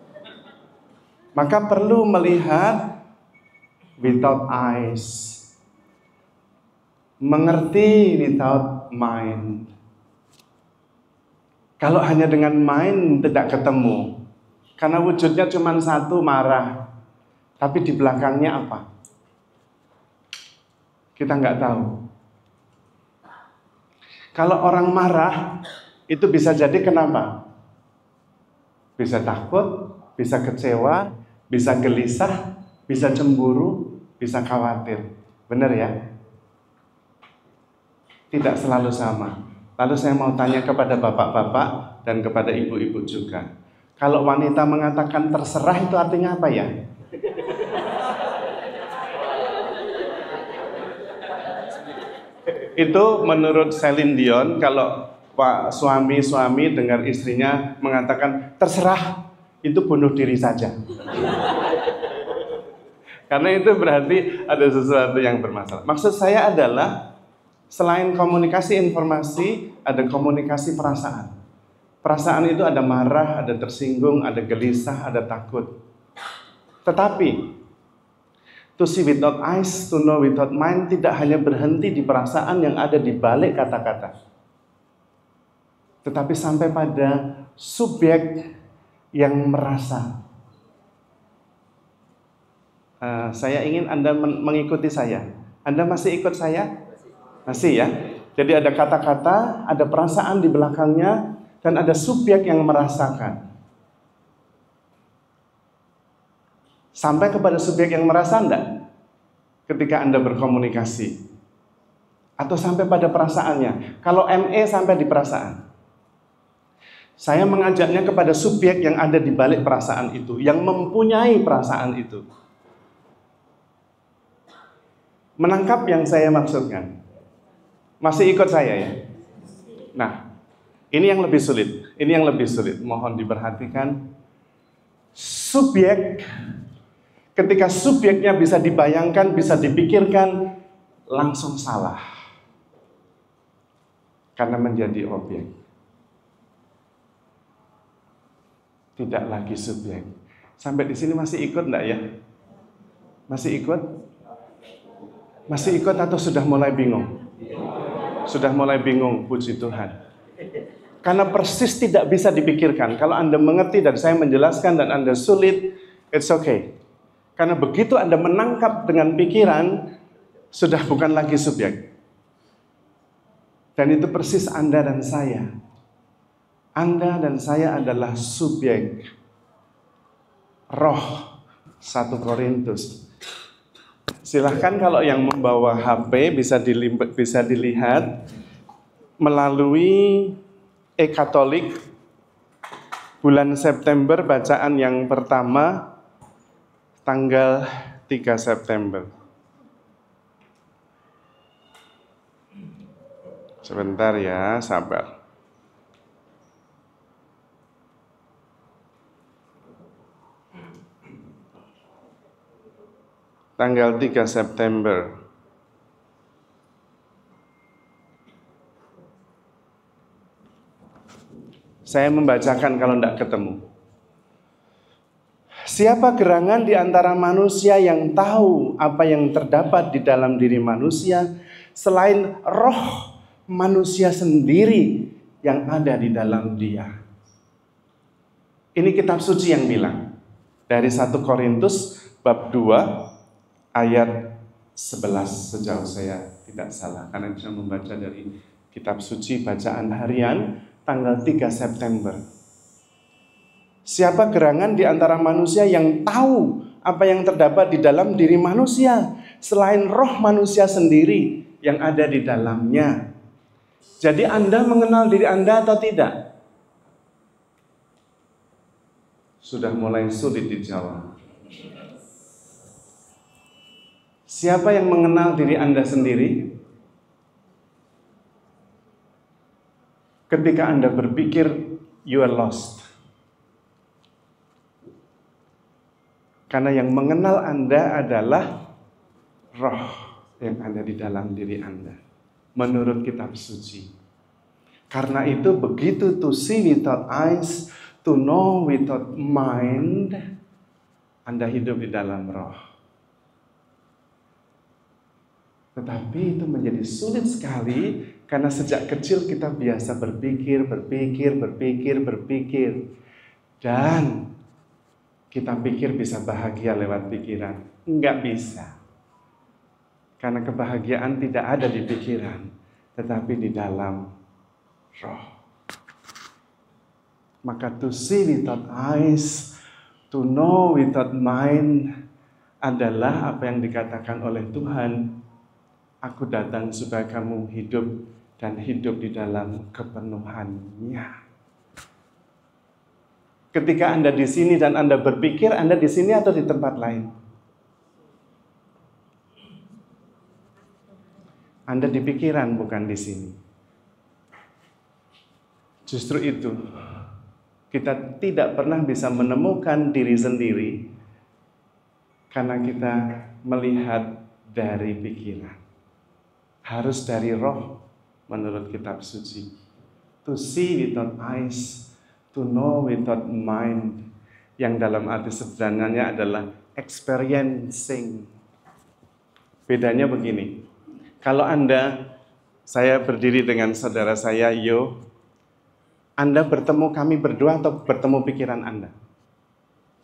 Maka perlu melihat without eyes. Mengerti without mind. Kalau hanya dengan mind tidak ketemu. Karena wujudnya cuma satu, marah. Tapi di belakangnya apa? Kita nggak tahu. Kalau orang marah, itu bisa jadi kenapa? Bisa takut, bisa kecewa, bisa gelisah, bisa cemburu, bisa khawatir. Benar ya? Tidak selalu sama. Lalu saya mau tanya kepada bapak-bapak dan kepada ibu-ibu juga. Kalau wanita mengatakan terserah itu artinya apa ya? Itu menurut Celine Dion, kalau Pak suami dengar istrinya mengatakan terserah, itu bunuh diri saja. Karena itu berarti ada sesuatu yang bermasalah. Maksud saya adalah selain komunikasi informasi, ada komunikasi perasaan. Perasaan itu ada marah, ada tersinggung, ada gelisah, ada takut. Tetapi to see without eyes, to know without mind tidak hanya berhenti di perasaan yang ada di balik kata-kata, tetapi sampai pada subjek yang merasa. Saya ingin Anda mengikuti saya. Anda masih ikut saya? Masih ya? Jadi ada kata-kata, ada perasaan di belakangnya, dan ada subjek yang merasakan. Sampai kepada subjek yang merasa enggak? Ketika Anda berkomunikasi. Atau sampai pada perasaannya. Kalau ME sampai di perasaan. Saya mengajaknya kepada subjek yang ada di balik perasaan itu, yang mempunyai perasaan itu. Menangkap yang saya maksudkan? Masih ikut saya ya? Nah, ini yang lebih sulit. Ini yang lebih sulit. Mohon diperhatikan. Subjek, ketika subjeknya bisa dibayangkan, bisa dipikirkan, langsung salah. Karena menjadi objek. Tidak lagi subjek. Sampai di sini masih ikut enggak ya? Masih ikut? Masih ikut atau sudah mulai bingung? Sudah mulai bingung, puji Tuhan. Karena persis tidak bisa dipikirkan. Kalau Anda mengerti dan saya menjelaskan dan Anda sulit, it's okay. Karena begitu Anda menangkap dengan pikiran, sudah bukan lagi subjek. Dan itu persis Anda dan saya. Anda dan saya adalah subjek. Roh 1 Korintus. Silahkan kalau yang membawa HP bisa dilihat melalui e-Katolik bulan September, bacaan yang pertama tanggal 3 September. Sebentar ya, sabar. Tanggal 3 September. Saya membacakan kalau tidak ketemu. Siapa gerangan di antara manusia yang tahu apa yang terdapat di dalam diri manusia selain roh manusia sendiri yang ada di dalam dia? Ini kitab suci yang bilang. Dari 1 Korintus bab 2 ayat 11 sejauh saya tidak salah. Karena bisa membaca dari kitab suci bacaan harian tanggal 3 September. Siapa gerangan di antara manusia yang tahu apa yang terdapat di dalam diri manusia selain roh manusia sendiri yang ada di dalamnya? Jadi Anda mengenal diri Anda atau tidak? Sudah mulai sulit dijawab. Siapa yang mengenal diri Anda sendiri? Ketika Anda berpikir, you are lost. Karena yang mengenal Anda adalah roh yang ada di dalam diri Anda. Menurut kitab suci. Karena itu begitu to see without eyes, to know without mind, Anda hidup di dalam roh. Tetapi itu menjadi sulit sekali karena sejak kecil kita biasa berpikir. Dan kita pikir bisa bahagia lewat pikiran. Enggak bisa. Karena kebahagiaan tidak ada di pikiran, tetapi di dalam roh. Maka to see without eyes, to know without mind adalah apa yang dikatakan oleh Tuhan. Aku datang supaya kamu hidup dan hidup di dalam kepenuhannya. Ketika Anda di sini dan Anda berpikir, Anda di sini atau di tempat lain? Anda di pikiran, bukan di sini. Justru itu, kita tidak pernah bisa menemukan diri sendiri karena kita melihat dari pikiran. Harus dari roh menurut kitab suci. To see without eyes, To know without mind, yang dalam arti sebenarnya adalah experiencing. Bedanya begini, kalau saya berdiri dengan saudara saya, Yo, Anda bertemu kami berdua atau bertemu pikiran Anda?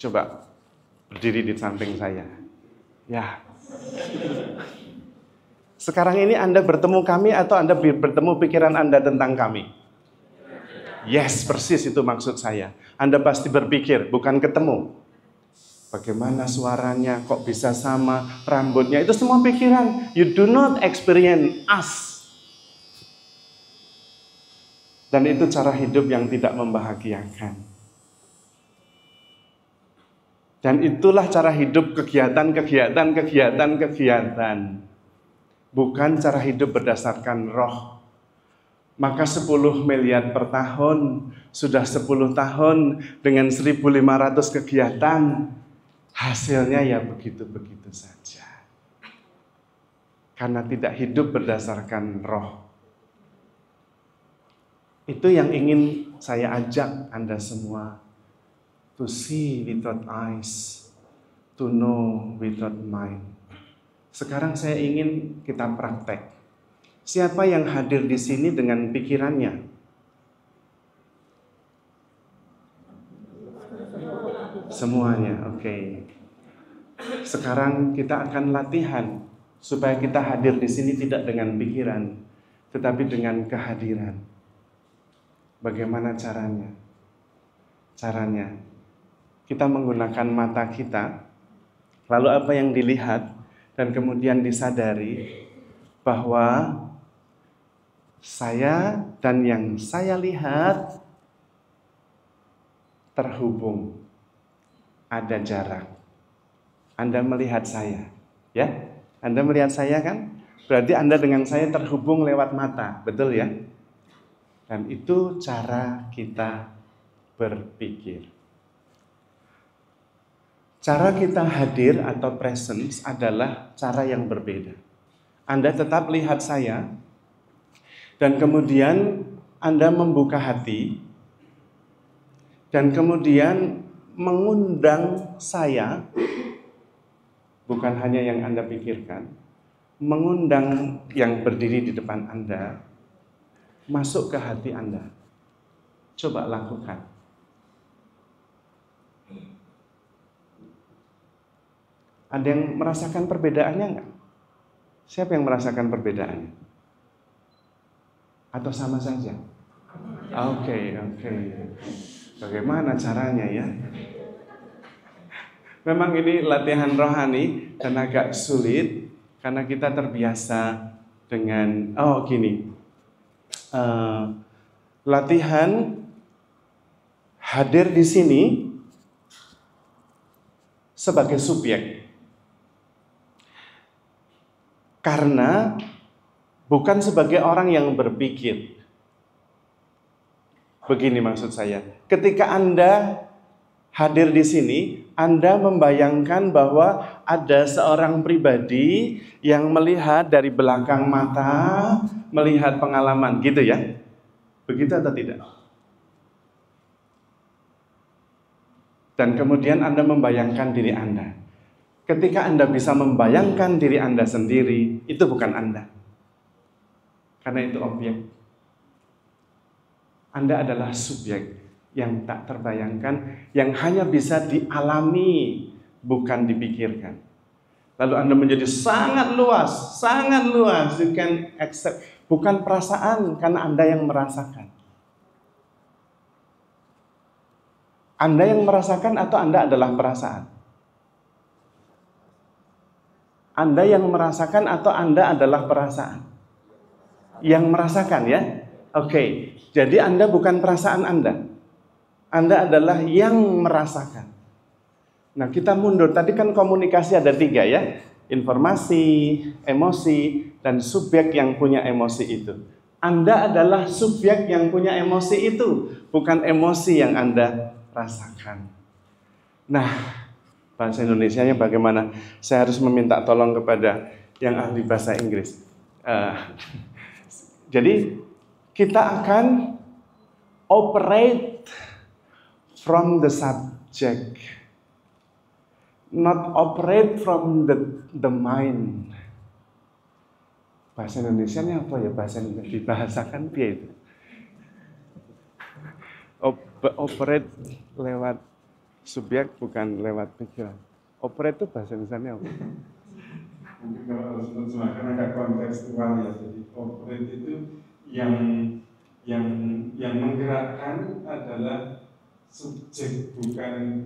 Coba berdiri di samping saya. Ya. Sekarang ini Anda bertemu kami atau Anda bertemu pikiran Anda tentang kami? Yes, persis itu maksud saya. Anda pasti berpikir, bukan ketemu. Bagaimana suaranya, kok bisa sama, rambutnya, itu semua pikiran. You do not experience us. Dan itu cara hidup yang tidak membahagiakan. Dan itulah cara hidup kegiatan. Bukan cara hidup berdasarkan roh. Maka 10 miliar per tahun, sudah 10 tahun dengan 1.500 kegiatan, hasilnya ya begitu-begitu saja. Karena tidak hidup berdasarkan roh. Itu yang ingin saya ajak Anda semua. To see without eyes, to know without mind. Sekarang saya ingin kita praktek. Siapa yang hadir di sini dengan pikirannya? Semuanya, oke. Sekarang kita akan latihan supaya kita hadir di sini tidak dengan pikiran, tetapi dengan kehadiran. Bagaimana caranya? Caranya, kita menggunakan mata kita, lalu apa yang dilihat, dan kemudian disadari bahwa saya dan yang saya lihat terhubung, ada jarak. Anda melihat saya, ya? Anda melihat saya kan? Berarti Anda dengan saya terhubung lewat mata, betul ya? Dan itu cara kita berpikir. Cara kita hadir atau presence adalah cara yang berbeda. Anda tetap lihat saya, dan kemudian Anda membuka hati, dan kemudian mengundang saya, bukan hanya yang Anda pikirkan, mengundang yang berdiri di depan Anda, masuk ke hati Anda. Coba lakukan. Ada yang merasakan perbedaannya enggak? Siapa yang merasakan perbedaannya? Atau sama saja? Oke. Bagaimana caranya ya? Memang ini latihan rohani dan agak sulit karena kita terbiasa dengan latihan hadir di sini sebagai subjek. Karena bukan sebagai orang yang berpikir. Begini maksud saya. Ketika Anda hadir di sini, Anda membayangkan bahwa ada seorang pribadi yang melihat dari belakang mata, melihat pengalaman, gitu ya? Begitu atau tidak? Dan kemudian Anda membayangkan diri Anda. Ketika Anda bisa membayangkan diri Anda sendiri, itu bukan Anda. Karena itu objek. Anda adalah subjek yang tak terbayangkan, yang hanya bisa dialami, bukan dipikirkan. Lalu Anda menjadi sangat luas. You can accept. Bukan perasaan, karena Anda yang merasakan. Anda yang merasakan atau Anda adalah perasaan? Anda yang merasakan atau Anda adalah perasaan? Yang merasakan ya? Oke. Jadi Anda bukan perasaan Anda. Anda adalah yang merasakan. Nah, kita mundur. Tadi kan komunikasi ada 3 ya. Informasi, emosi, dan subjek yang punya emosi itu. Anda adalah subjek yang punya emosi itu, bukan emosi yang Anda rasakan. Nah, bahasa Indonesianya bagaimana? Saya harus meminta tolong kepada yang ahli bahasa Inggris. Jadi kita akan operate from the subject, not operate from the mind. Bahasa Indonesia-nya apa ya? Bahasa Indonesia dibahasakan piye itu? Operate lewat subjek bukan lewat pikiran. Operate itu bahasa Indonesia-nya apa? Mungkin kalau harus menerjemahkan agak kontekstual ya. Jadi operate itu yang menggerakkan adalah subjek, bukan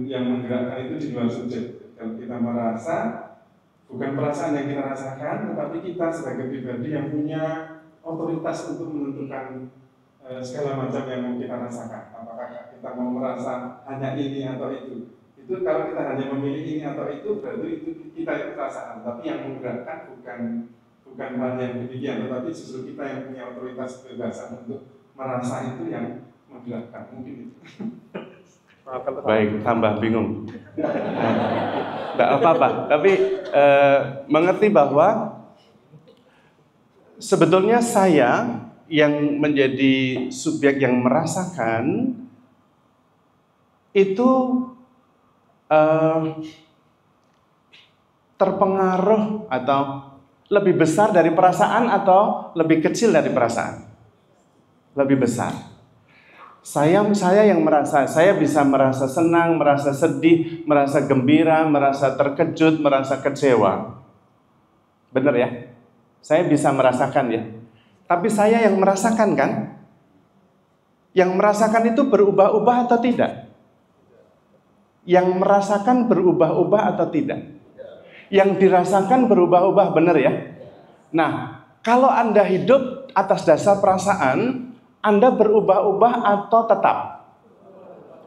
yang menggerakkan itu di luar subjek. Kalau kita merasa, bukan perasaan yang kita rasakan, tetapi kita sebagai pribadi yang punya otoritas untuk menentukan segala macam yang mau kita rasakan. Apakah kita mau merasa hanya ini atau itu? Itu kalau kita hanya memilih ini atau itu, berarti itu kita itu perasaan. Tapi yang menggerakkan bukan hal yang demikian, tetapi justru kita yang punya otoritas kebebasan untuk merasa itu yang menggerakkan. Mungkin itu. Baik, tambah bingung. Tidak apa-apa, tapi mengerti bahwa sebetulnya saya yang menjadi subjek yang merasakan itu terpengaruh atau lebih besar dari perasaan atau lebih kecil dari perasaan? Lebih besar. Saya yang merasa, saya bisa merasa senang, merasa sedih, merasa gembira, merasa terkejut, merasa kecewa. Benar ya? Saya bisa merasakan ya. Tapi saya yang merasakan kan? Yang merasakan itu berubah-ubah atau tidak? Yang merasakan berubah-ubah atau tidak? Yang dirasakan berubah-ubah, benar ya? Nah, kalau Anda hidup atas dasar perasaan, Anda berubah-ubah atau tetap?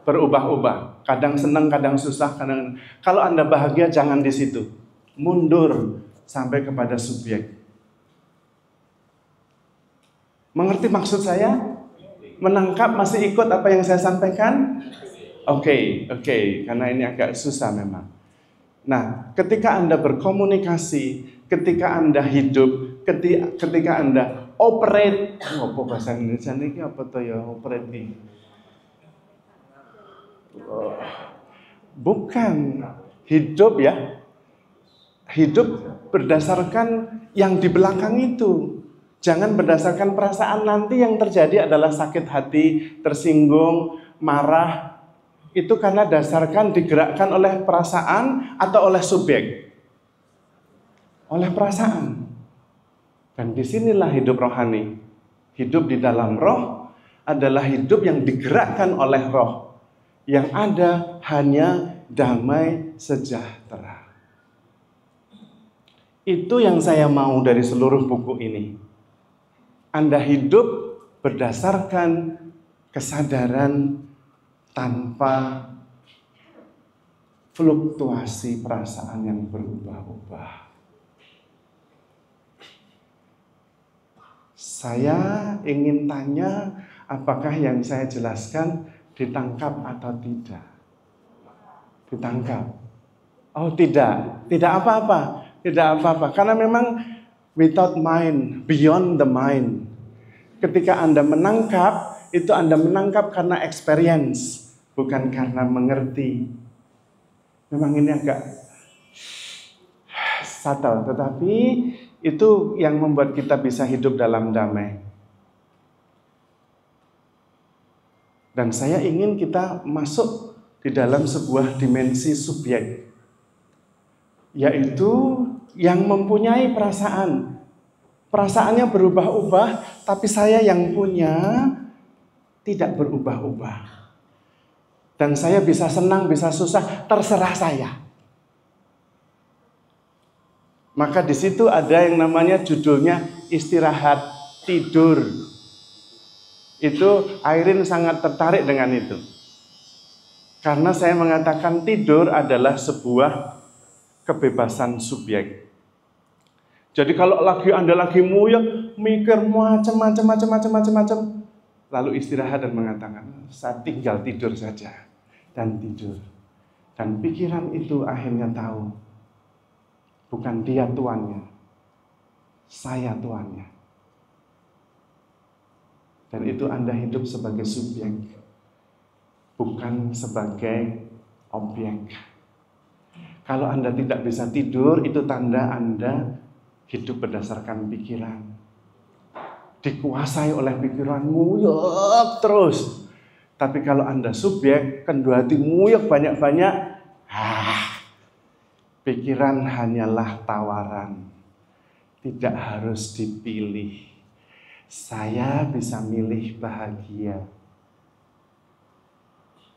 Berubah-ubah. Kadang senang, kadang susah, kadang. Kalau Anda bahagia, jangan di situ. Mundur sampai kepada subjek. Mengerti maksud saya? Menangkap, masih ikut apa yang saya sampaikan? Oke, karena ini agak susah memang. Nah, ketika Anda berkomunikasi, ketika Anda hidup, ketika Anda operate, apa bahasa Indonesia ini apa tuh ya operating? Bukan hidup ya. Hidup berdasarkan yang di belakang itu. Jangan berdasarkan perasaan. Nanti yang terjadi adalah sakit hati, tersinggung, marah. Itu karena dasarkan digerakkan oleh perasaan atau oleh subjek? Oleh perasaan. Dan disinilah hidup rohani. Hidup di dalam roh adalah hidup yang digerakkan oleh roh. Yang ada hanya damai sejahtera. Itu yang saya mau dari seluruh buku ini. Anda hidup berdasarkan kesadaran tanpa fluktuasi perasaan yang berubah-ubah. Saya ingin tanya, apakah yang saya jelaskan ditangkap atau tidak? Ditangkap? Oh tidak apa-apa, tidak apa-apa. Karena memang without mind, beyond the mind. Ketika Anda menangkap, itu Anda menangkap karena experience, bukan karena mengerti. Memang ini agak subtle, tetapi itu yang membuat kita bisa hidup dalam damai. Dan saya ingin kita masuk di dalam sebuah dimensi subjek, yaitu yang mempunyai perasaan. Perasaannya berubah-ubah, tapi saya yang punya tidak berubah-ubah. Dan saya bisa senang, bisa susah, terserah saya. Maka di situ ada yang namanya judulnya istirahat, tidur. Itu Irene sangat tertarik dengan itu. Karena saya mengatakan tidur adalah sebuah kebebasan subjek. Jadi kalau Anda lagi muyek, mikir macam-macam, lalu istirahat dan mengatakan, saya tinggal tidur saja. Dan tidur. Dan pikiran itu akhirnya tahu, bukan dia tuannya, saya tuannya. Dan itu Anda hidup sebagai subjek. bukan sebagai objek. Kalau Anda tidak bisa tidur, itu tanda Anda hidup berdasarkan pikiran. Dikuasai oleh pikiran, nguyek terus. Tapi kalau Anda subjek, kendu hati nguyek banyak-banyak, pikiran hanyalah tawaran. Tidak harus dipilih. Saya bisa milih bahagia.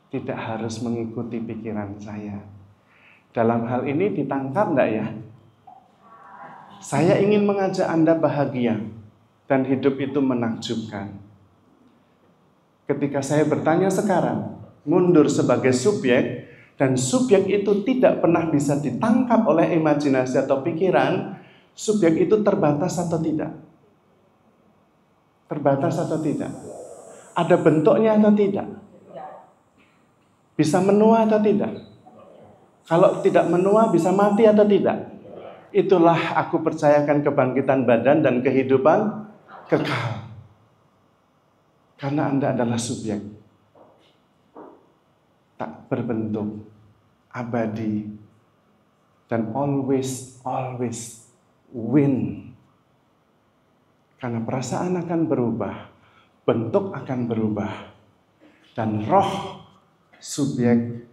Tidak harus mengikuti pikiran saya. Dalam hal ini ditangkap enggak ya? Saya ingin mengajak Anda bahagia dan hidup itu menakjubkan. Ketika saya bertanya sekarang, mundur sebagai subjek, dan subjek itu tidak pernah bisa ditangkap oleh imajinasi atau pikiran, subjek itu terbatas atau tidak? Terbatas atau tidak? Ada bentuknya atau tidak? Bisa menua atau tidak? Kalau tidak menua bisa mati atau tidak? Itulah aku percayakan kebangkitan badan dan kehidupan kekal. Karena Anda adalah subjek. Tak berbentuk, abadi, dan always win. Karena perasaan akan berubah, bentuk akan berubah, dan roh subjek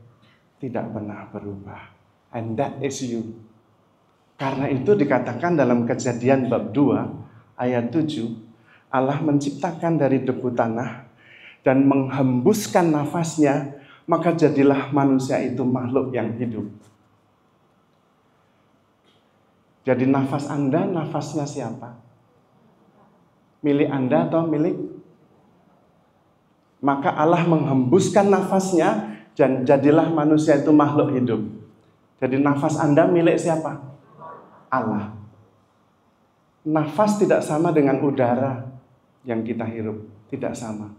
tidak pernah berubah. And that is you. Karena itu dikatakan dalam Kejadian bab 2 ayat 7, Allah menciptakan dari debu tanah dan menghembuskan nafasnya, maka jadilah manusia itu makhluk yang hidup. Jadi nafas Anda, nafasnya siapa? Milik Anda atau milik? Maka Allah menghembuskan nafasnya dan jadilah manusia itu makhluk hidup. Jadi nafas Anda milik siapa? Allah. Nafas tidak sama dengan udara yang kita hirup. Tidak sama.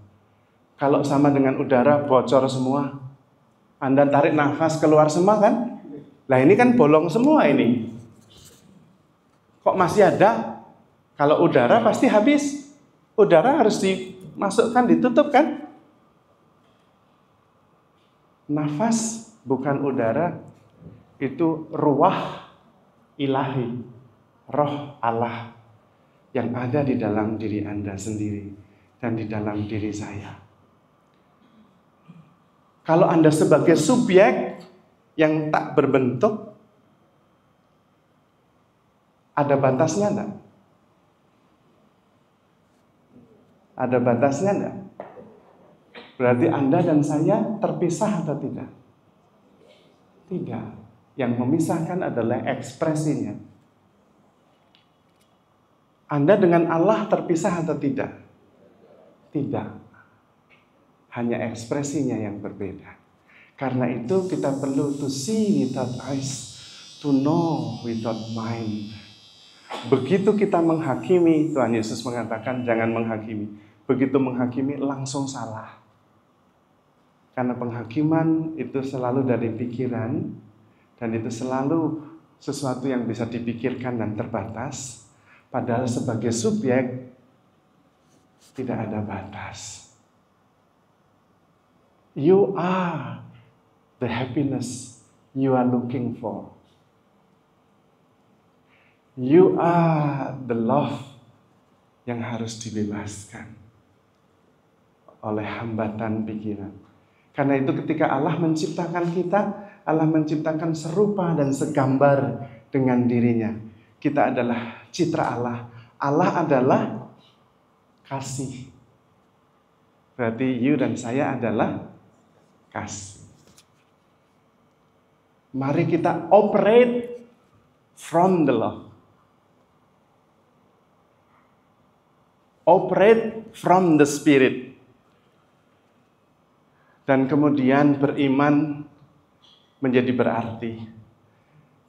Kalau sama dengan udara, bocor semua. Anda tarik nafas keluar semua kan? Lah ini kan bolong semua ini. Kok masih ada? Kalau udara pasti habis. Udara harus dimasukkan, ditutup kan? Nafas bukan udara, itu ruah ilahi, roh Allah yang ada di dalam diri Anda sendiri dan di dalam diri saya. Kalau Anda sebagai subjek yang tak berbentuk, ada batasnya enggak? Ada batasnya enggak? Berarti Anda dan saya terpisah atau tidak? Tidak. Yang memisahkan adalah ekspresinya. Anda dengan Allah terpisah atau tidak? Tidak. Hanya ekspresinya yang berbeda. Karena itu kita perlu to see without eyes, to know without mind. Begitu kita menghakimi, Tuhan Yesus mengatakan jangan menghakimi. Begitu menghakimi langsung salah. Karena penghakiman itu selalu dari pikiran, dan itu selalu sesuatu yang bisa dipikirkan dan terbatas. Padahal sebagai subjek tidak ada batas. You are the happiness you are looking for. You are the love yang harus dibebaskan oleh hambatan pikiran. Karena itu ketika Allah menciptakan kita, Allah menciptakan serupa dan segambar dengan dirinya. Kita adalah citra Allah. Allah adalah kasih. Berarti you dan saya adalah kasih. Mari kita operate from the love. Operate from the spirit. Dan kemudian beriman menjadi berarti.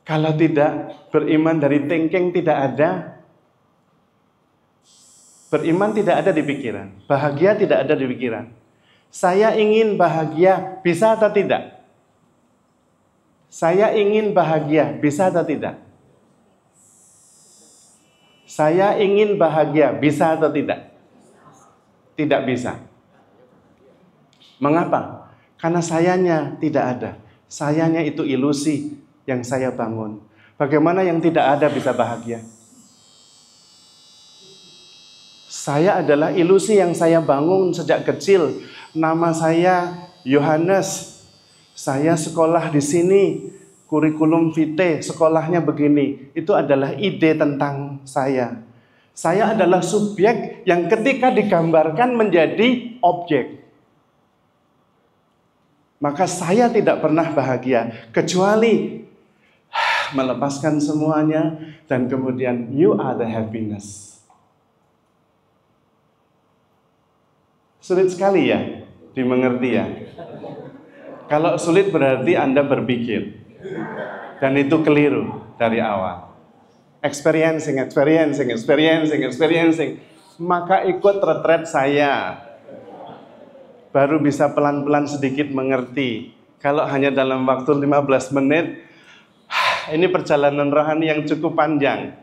Kalau tidak, beriman dari thinking tidak ada. Beriman tidak ada di pikiran. Bahagia tidak ada di pikiran. Saya ingin bahagia, bisa atau tidak? Saya ingin bahagia, bisa atau tidak? Saya ingin bahagia, bisa atau tidak? Tidak bisa. Mengapa? Karena sayanya tidak ada. Sayanya itu ilusi yang saya bangun. Bagaimana yang tidak ada bisa bahagia? Saya adalah ilusi yang saya bangun sejak kecil. Nama saya Yohanes. Saya sekolah di sini. Kurikulum vitae, sekolahnya begini. Itu adalah ide tentang saya. Saya adalah subjek yang ketika digambarkan menjadi objek. Maka saya tidak pernah bahagia. Kecuali melepaskan semuanya. Dan kemudian you are the happiness. Sulit sekali ya, dimengerti ya. Kalau sulit berarti Anda berpikir. Dan itu keliru dari awal. Experiencing. Maka ikut retret saya. Baru bisa pelan-pelan sedikit mengerti. Kalau hanya dalam waktu 15 menit, ini perjalanan rohani yang cukup panjang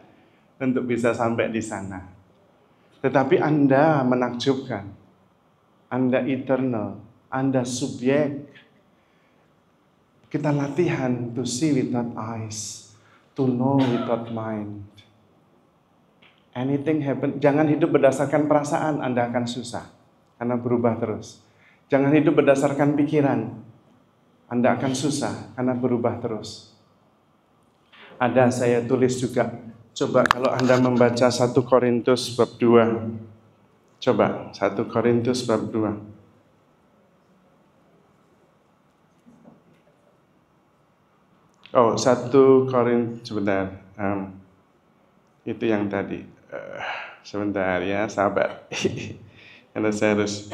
untuk bisa sampai di sana. Tetapi Anda menakjubkan. Anda eternal, Anda subjek. Kita latihan to see without eyes, to know without mind. Anything happen, jangan hidup berdasarkan perasaan, Anda akan susah. Karena berubah terus. Jangan hidup berdasarkan pikiran, Anda akan susah karena berubah terus. Ada saya tulis juga. Coba kalau Anda membaca 1 Korintus bab 2. Coba 1 Korintus bab 2. Oh, 1 Korintus sebentar. Itu yang tadi. Sebentar ya, sabar. Karena saya harus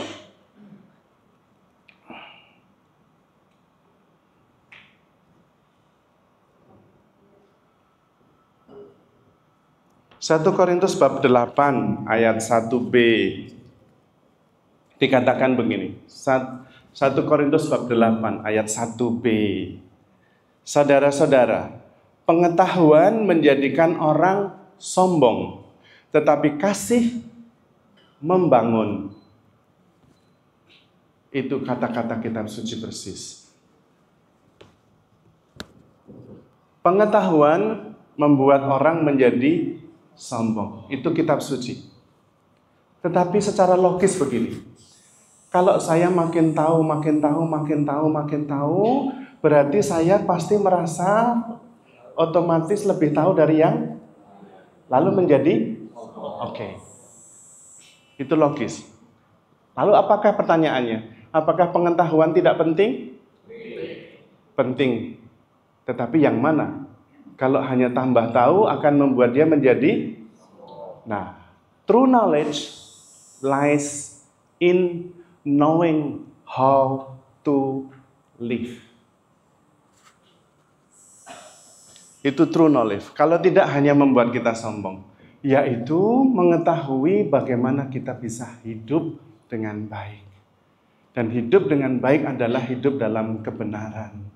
1 Korintus bab 8 ayat 1b dikatakan begini. 1 Korintus bab 8 ayat 1b. Saudara-saudara, pengetahuan menjadikan orang sombong, tetapi kasih membangun. Itu kata-kata kitab suci persis. Pengetahuan membuat orang menjadi sombong. Itu kitab suci. Tetapi secara logis begini. Kalau saya makin tahu, berarti saya pasti merasa otomatis lebih tahu dari yang lalu menjadi oke. Itu logis. Lalu apakah pertanyaannya? Apakah pengetahuan tidak penting? Penting. Tetapi yang mana? Kalau hanya tambah tahu akan membuat dia menjadi. Nah, true knowledge lies in knowing how to live. Itu true knowledge. Kalau tidak hanya membuat kita sombong, yaitu mengetahui bagaimana kita bisa hidup dengan baik. Dan hidup dengan baik adalah hidup dalam kebenaran.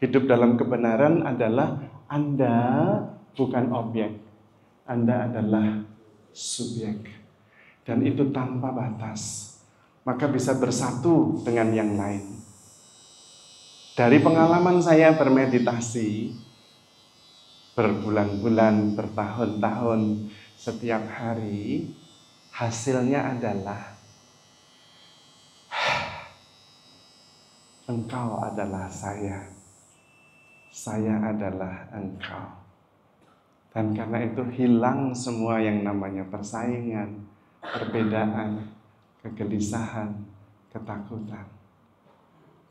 Hidup dalam kebenaran adalah Anda bukan objek, Anda adalah subjek. Dan itu tanpa batas, maka bisa bersatu dengan yang lain. Dari pengalaman saya bermeditasi, berbulan-bulan, bertahun-tahun, setiap hari, hasilnya adalah Engkau adalah saya adalah Engkau. Dan karena itu hilang semua yang namanya persaingan, perbedaan, kegelisahan, ketakutan.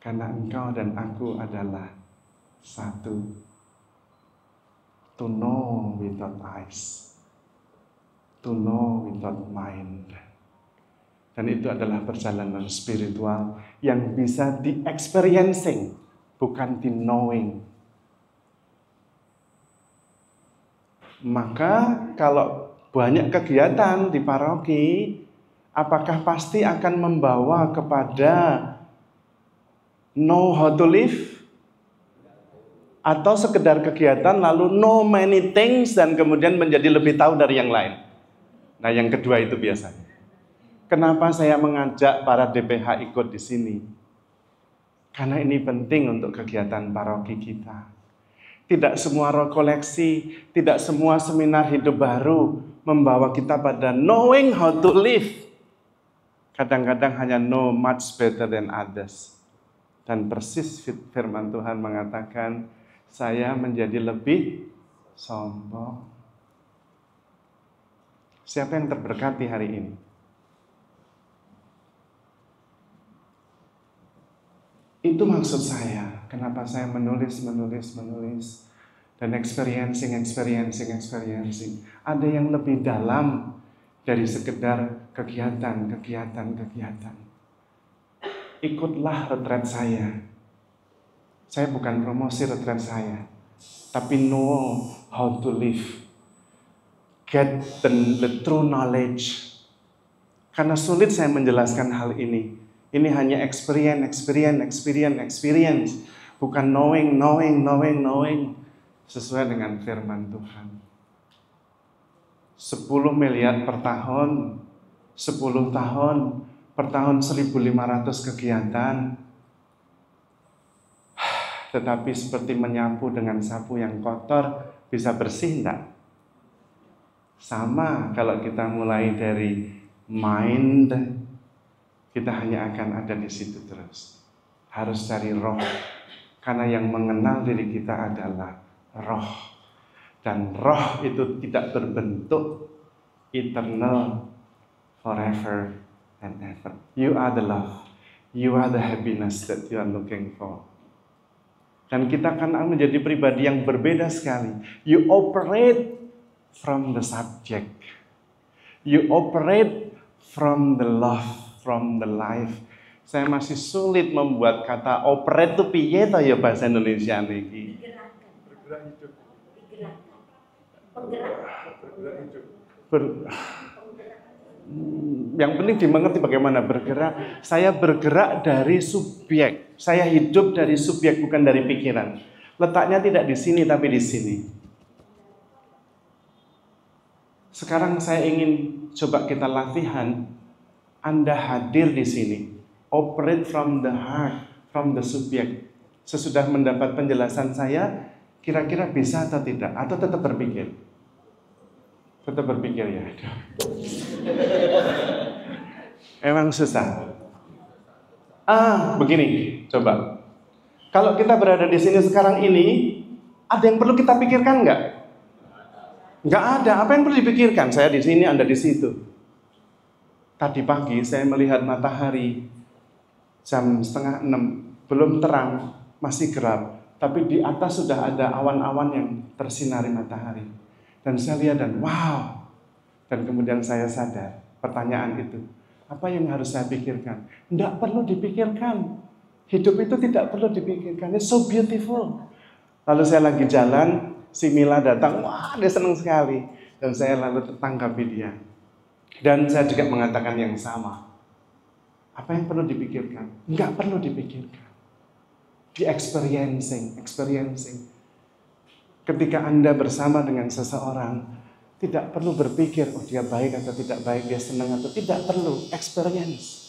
Karena Engkau dan aku adalah satu. To know without eyes, to know without mind. Dan itu adalah perjalanan spiritual yang bisa di-experiencing, bukan di-knowing. Maka kalau banyak kegiatan di paroki, apakah pasti akan membawa kepada know how to live? Atau sekedar kegiatan lalu know many things dan kemudian menjadi lebih tahu dari yang lain? Nah, yang kedua itu biasanya. Kenapa saya mengajak para DPH ikut di sini? Karena ini penting untuk kegiatan paroki kita. Tidak semua roh koleksi, tidak semua seminar hidup baru membawa kita pada knowing how to live. Kadang-kadang hanya know much better than others. Dan persis firman Tuhan mengatakan, saya menjadi lebih sombong. Siapa yang terberkati hari ini? Itu maksud saya, kenapa saya menulis, dan experiencing. Ada yang lebih dalam dari sekedar kegiatan. Ikutlah retret saya. Saya bukan promosi retret saya, tapi know how to live. Get the true knowledge. Karena sulit saya menjelaskan hal ini. Ini hanya experience. Bukan knowing. Sesuai dengan firman Tuhan. 10 miliar per tahun. 10 tahun. Per tahun 1.500 kegiatan. Tetapi seperti menyapu dengan sapu yang kotor, bisa bersih enggak? Sama kalau kita mulai dari mind, kita hanya akan ada di situ terus. Harus cari roh. Karena yang mengenal diri kita adalah roh. Dan roh itu tidak berbentuk, eternal, forever and ever. You are the love. You are the happiness that you are looking for. Dan kita akan menjadi pribadi yang berbeda sekali. You operate from the subject. You operate from the love. From the life. Saya masih sulit membuat kata operate itu piye to ya bahasa Indonesia niki. Bergerak hidup. Yang penting dimengerti bagaimana bergerak. Saya bergerak dari subjek. Saya hidup dari subjek, bukan dari pikiran. Letaknya tidak di sini tapi di sini. Sekarang saya ingin coba kita latihan. Anda hadir di sini, operate from the heart, from the subject. Sesudah mendapat penjelasan saya, kira-kira bisa atau tidak? Atau tetap berpikir? Tetap berpikir ya. Emang susah. Begini, coba. Kalau kita berada di sini sekarang ini, ada yang perlu kita pikirkan nggak? Nggak ada. Apa yang perlu dipikirkan? Saya di sini, Anda di situ. Tadi pagi saya melihat matahari jam 5:30, belum terang, masih gelap. Tapi di atas sudah ada awan-awan yang tersinari matahari. Dan saya lihat dan wow. Dan kemudian saya sadar, pertanyaan itu, apa yang harus saya pikirkan? Tidak perlu dipikirkan. Hidup itu tidak perlu dipikirkan. It's so beautiful. Lalu saya lagi jalan, si Mila datang, wah dia senang sekali. Dan saya lalu tanggapi dia. Dan saya juga mengatakan yang sama. Apa yang perlu dipikirkan? Enggak perlu dipikirkan. Di experiencing. Ketika Anda bersama dengan seseorang, tidak perlu berpikir, oh dia baik atau tidak baik, dia senang atau tidak perlu. Experience.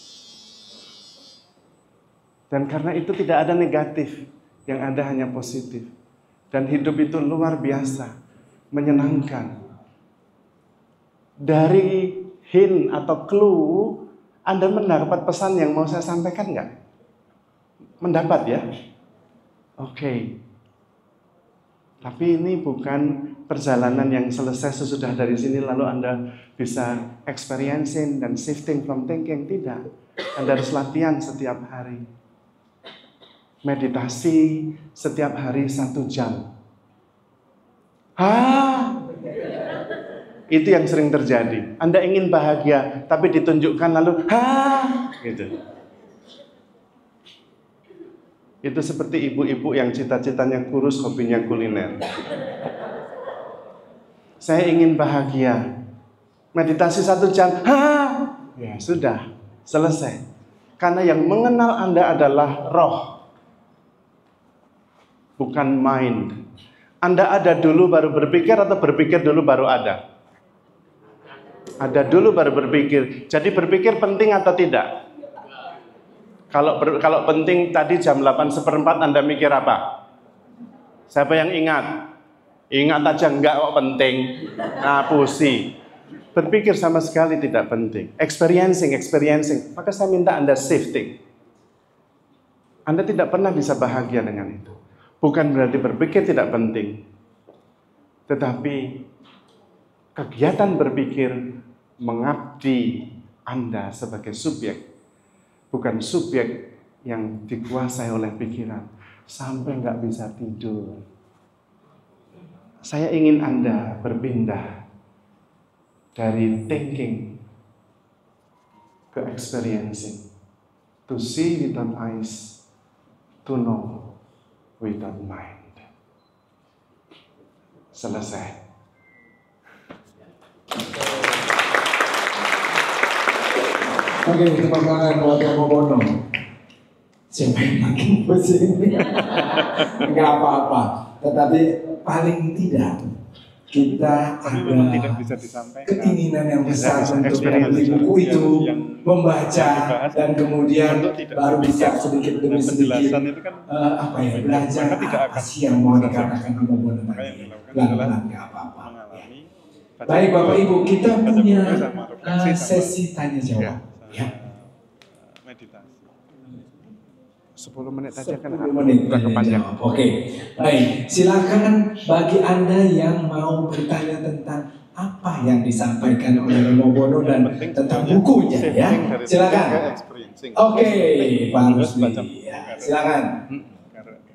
Dan karena itu tidak ada negatif, yang ada hanya positif. Dan hidup itu luar biasa, menyenangkan. Dari hint atau clue, Anda mendapat pesan yang mau saya sampaikan nggak? Mendapat ya? Oke. Tapi ini bukan perjalanan yang selesai sesudah dari sini lalu Anda bisa experiencing dan shifting from thinking. Tidak. Anda harus latihan setiap hari. Meditasi setiap hari 1 jam. Itu yang sering terjadi. Anda ingin bahagia, tapi ditunjukkan lalu, gitu. Itu seperti ibu-ibu yang cita-citanya kurus, hobinya kuliner. Saya ingin bahagia. Meditasi 1 jam, ya sudah, selesai. Karena yang mengenal Anda adalah roh, bukan mind. Anda ada dulu baru berpikir atau berpikir dulu baru ada? Ada dulu baru berpikir. Jadi berpikir penting atau tidak? Kalau penting tadi jam 8:15 Anda mikir apa? Siapa yang ingat? Ingat aja enggak kok penting. Ngapusi. Berpikir sama sekali tidak penting. Experiencing. Maka saya minta Anda shifting. Anda tidak pernah bisa bahagia dengan itu. Bukan berarti berpikir tidak penting. Tetapi kegiatan berpikir mengabdi Anda sebagai subjek. Bukan subjek yang dikuasai oleh pikiran. Sampai nggak bisa tidur. Saya ingin Anda berpindah dari thinking ke experiencing. To see without eyes, to know without mind. Selesai. Oke, tepuk tangan buat Romo Bono. Siapa yang makin pusing? Enggak apa-apa. Tetapi paling tidak kita ada keinginan yang besar untuk membeli buku itu, membaca, dan kemudian baru bisa sedikit demi sedikit belajar apa sih yang mau dikatakan Romo Bono tadi. Pelan-pelan nggak apa-apa. Baik Bapak Ibu, kita punya sesi tanya jawab. Ya. Meditasi. 10 menit saja kan 10 menit udah kepanjangan. Oke. Baik, silakan bagi Anda yang mau bertanya tentang apa yang disampaikan oleh Romo Bono dan tentang bukunya ya. Silakan. Oke, Pak Rusdi. Ya, silakan.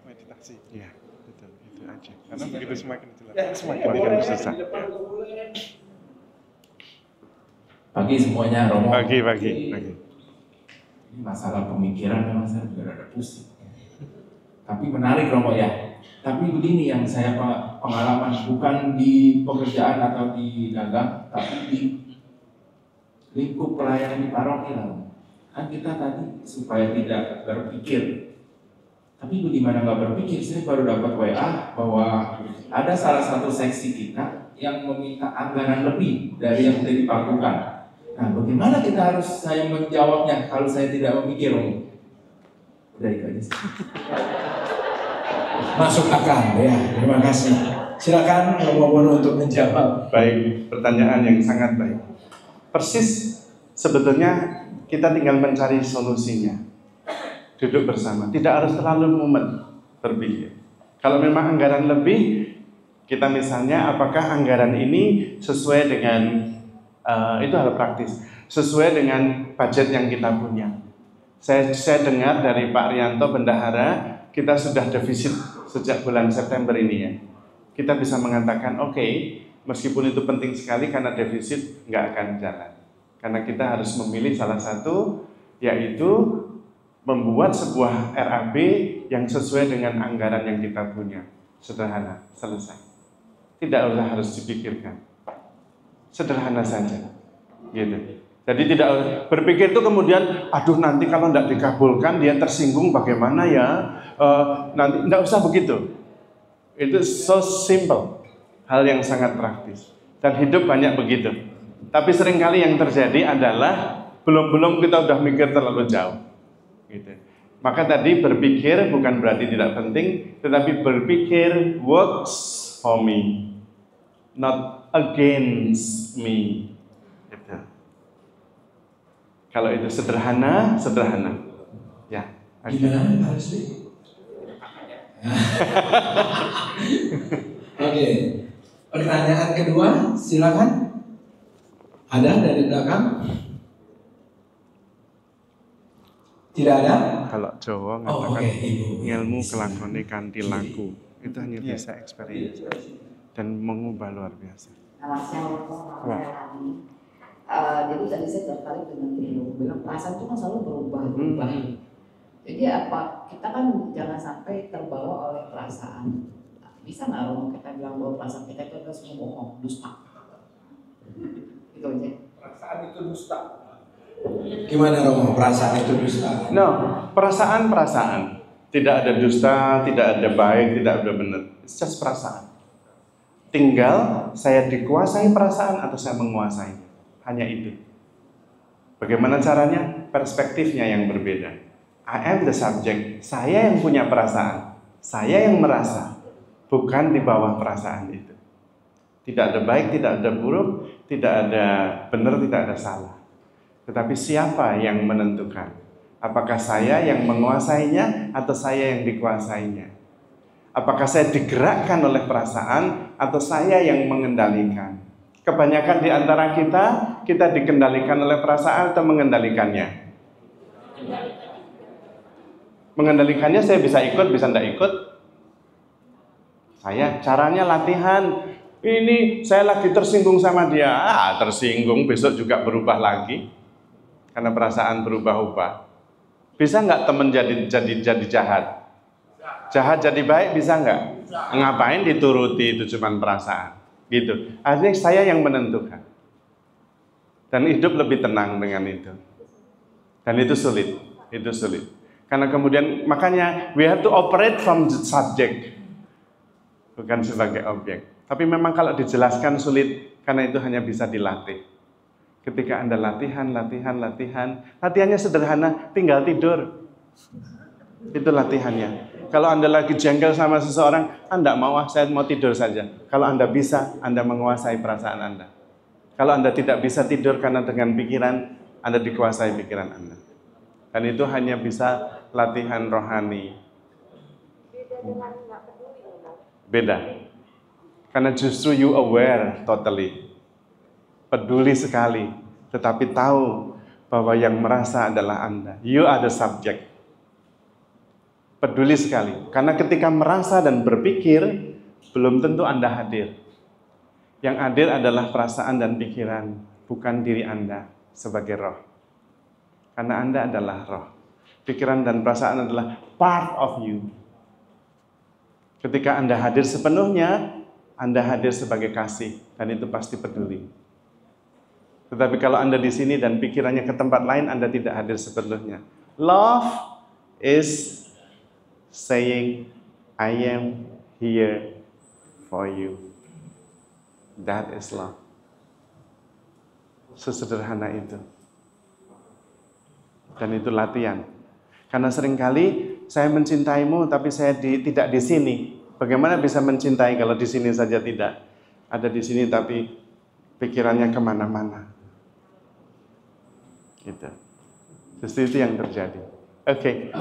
Meditasi. Ya, betul. Itu aja. Karena begitu semakin jelas, semakin susah. Pagi semuanya, Romo. Pagi. Ini masalah pemikiran memang saya juga ada pusing. Tapi menarik Romo ya. Tapi begini yang saya pengalaman bukan di pekerjaan atau di dagang, tapi di lingkup pelayanan di paroki lah. Kan kita tadi supaya tidak berpikir. Tapi bagaimana nggak berpikir? Saya baru dapat WA bahwa ada salah satu seksi kita yang meminta anggaran lebih dari yang sudah dipakukan. Nah, bagaimana saya menjawabnya kalau saya tidak memikir? Udah itu aja. Masuk akal ya. Terima kasih. Silakan Romo Bono untuk menjawab. Baik, pertanyaan yang sangat baik. Persis sebetulnya kita tinggal mencari solusinya. Duduk bersama, tidak harus terlalu mumet berpikir. Kalau memang anggaran lebih, kita misalnya apakah anggaran ini sesuai dengan itu hal praktis, sesuai dengan budget yang kita punya. Saya dengar dari Pak Rianto Bendahara, kita sudah defisit sejak bulan September ini ya. Kita bisa mengatakan oke, meskipun itu penting sekali karena defisit nggak akan jalan. Karena kita harus memilih salah satu, yaitu membuat sebuah RAB yang sesuai dengan anggaran yang kita punya. Sederhana, selesai. Tidak usah harus dipikirkan. Sederhana saja, gitu. Jadi tidak berpikir itu kemudian, aduh nanti kalau tidak dikabulkan dia tersinggung bagaimana ya? Nanti tidak usah begitu. Itu so simple, hal yang sangat praktis. Dan hidup banyak begitu. Tapi seringkali yang terjadi adalah belum kita udah mikir terlalu jauh, gitu. Maka tadi berpikir bukan berarti tidak penting, tetapi berpikir works for me, not against me. Gitu. Kalau itu sederhana. Ya. Gimana harus Oke. Pertanyaan kedua, silakan. Ada dari belakang? Tidak ada? Kalau Jawa mengatakan ilmu kelakone kanthi laku. Itu hanya bisa experience dan mengubah luar biasa. Jadi tadi saya tertarik dengan Trio bilang perasaan itu kan selalu berubah. Jadi apa kita kan jangan sampai terbawa oleh perasaan. Bisa nggak Romo kita bilang bahwa perasaan kita itu adalah semua bohong, dusta? Itu aja. Perasaan itu dusta. Gimana Romo? Perasaan itu dusta? No, perasaan. Tidak ada dusta, tidak ada baik, tidak ada benar. It's just perasaan. Tinggal saya dikuasai perasaan atau saya menguasai. Hanya itu. Bagaimana caranya? Perspektifnya yang berbeda. I am the subject. Saya yang punya perasaan. Saya yang merasa. Bukan di bawah perasaan itu. Tidak ada baik, tidak ada buruk, tidak ada benar, tidak ada salah. Tetapi siapa yang menentukan? Apakah saya yang menguasainya atau saya yang dikuasainya? Apakah saya digerakkan oleh perasaan atau saya yang mengendalikan? Kebanyakan di antara kita dikendalikan oleh perasaan atau mengendalikannya? Mengendalikannya saya bisa ikut, bisa tidak ikut. Saya caranya latihan. Ini saya lagi tersinggung sama dia. Tersinggung besok juga berubah lagi. Karena perasaan berubah-ubah. Bisa nggak teman jadi jahat? Jahat jadi baik bisa nggak? Ngapain dituruti, itu cuma perasaan. Gitu. Artinya saya yang menentukan. Dan hidup lebih tenang dengan itu. Dan itu sulit. Itu sulit. Karena kemudian makanya we have to operate from the subject. Bukan sebagai objek. Tapi memang kalau dijelaskan sulit karena itu hanya bisa dilatih. Ketika Anda latihannya sederhana, tinggal tidur. Itu latihannya. Kalau Anda lagi jengkel sama seseorang, Anda mau, saya mau tidur saja. Kalau Anda bisa, Anda menguasai perasaan Anda. Kalau Anda tidak bisa tidur karena dengan pikiran, Anda dikuasai pikiran Anda. Dan itu hanya bisa latihan rohani. Beda. Karena justru you aware totally. Peduli sekali. Tetapi tahu bahwa yang merasa adalah Anda. You are the subject. Peduli sekali. Karena ketika merasa dan berpikir, belum tentu Anda hadir. Yang hadir adalah perasaan dan pikiran, bukan diri Anda sebagai roh. Karena Anda adalah roh. Pikiran dan perasaan adalah part of you. Ketika Anda hadir sepenuhnya, Anda hadir sebagai kasih, dan itu pasti peduli. Tetapi kalau Anda di sini dan pikirannya ke tempat lain, Anda tidak hadir sepenuhnya. Love is saying, I am here for you. That is love. Sesederhana itu. Dan itu latihan. Karena seringkali saya mencintaimu, tapi saya tidak di sini. Bagaimana bisa mencintai kalau di sini saja tidak? Ada di sini tapi pikirannya kemana-mana. Gitu. Justru itu yang terjadi. Oke.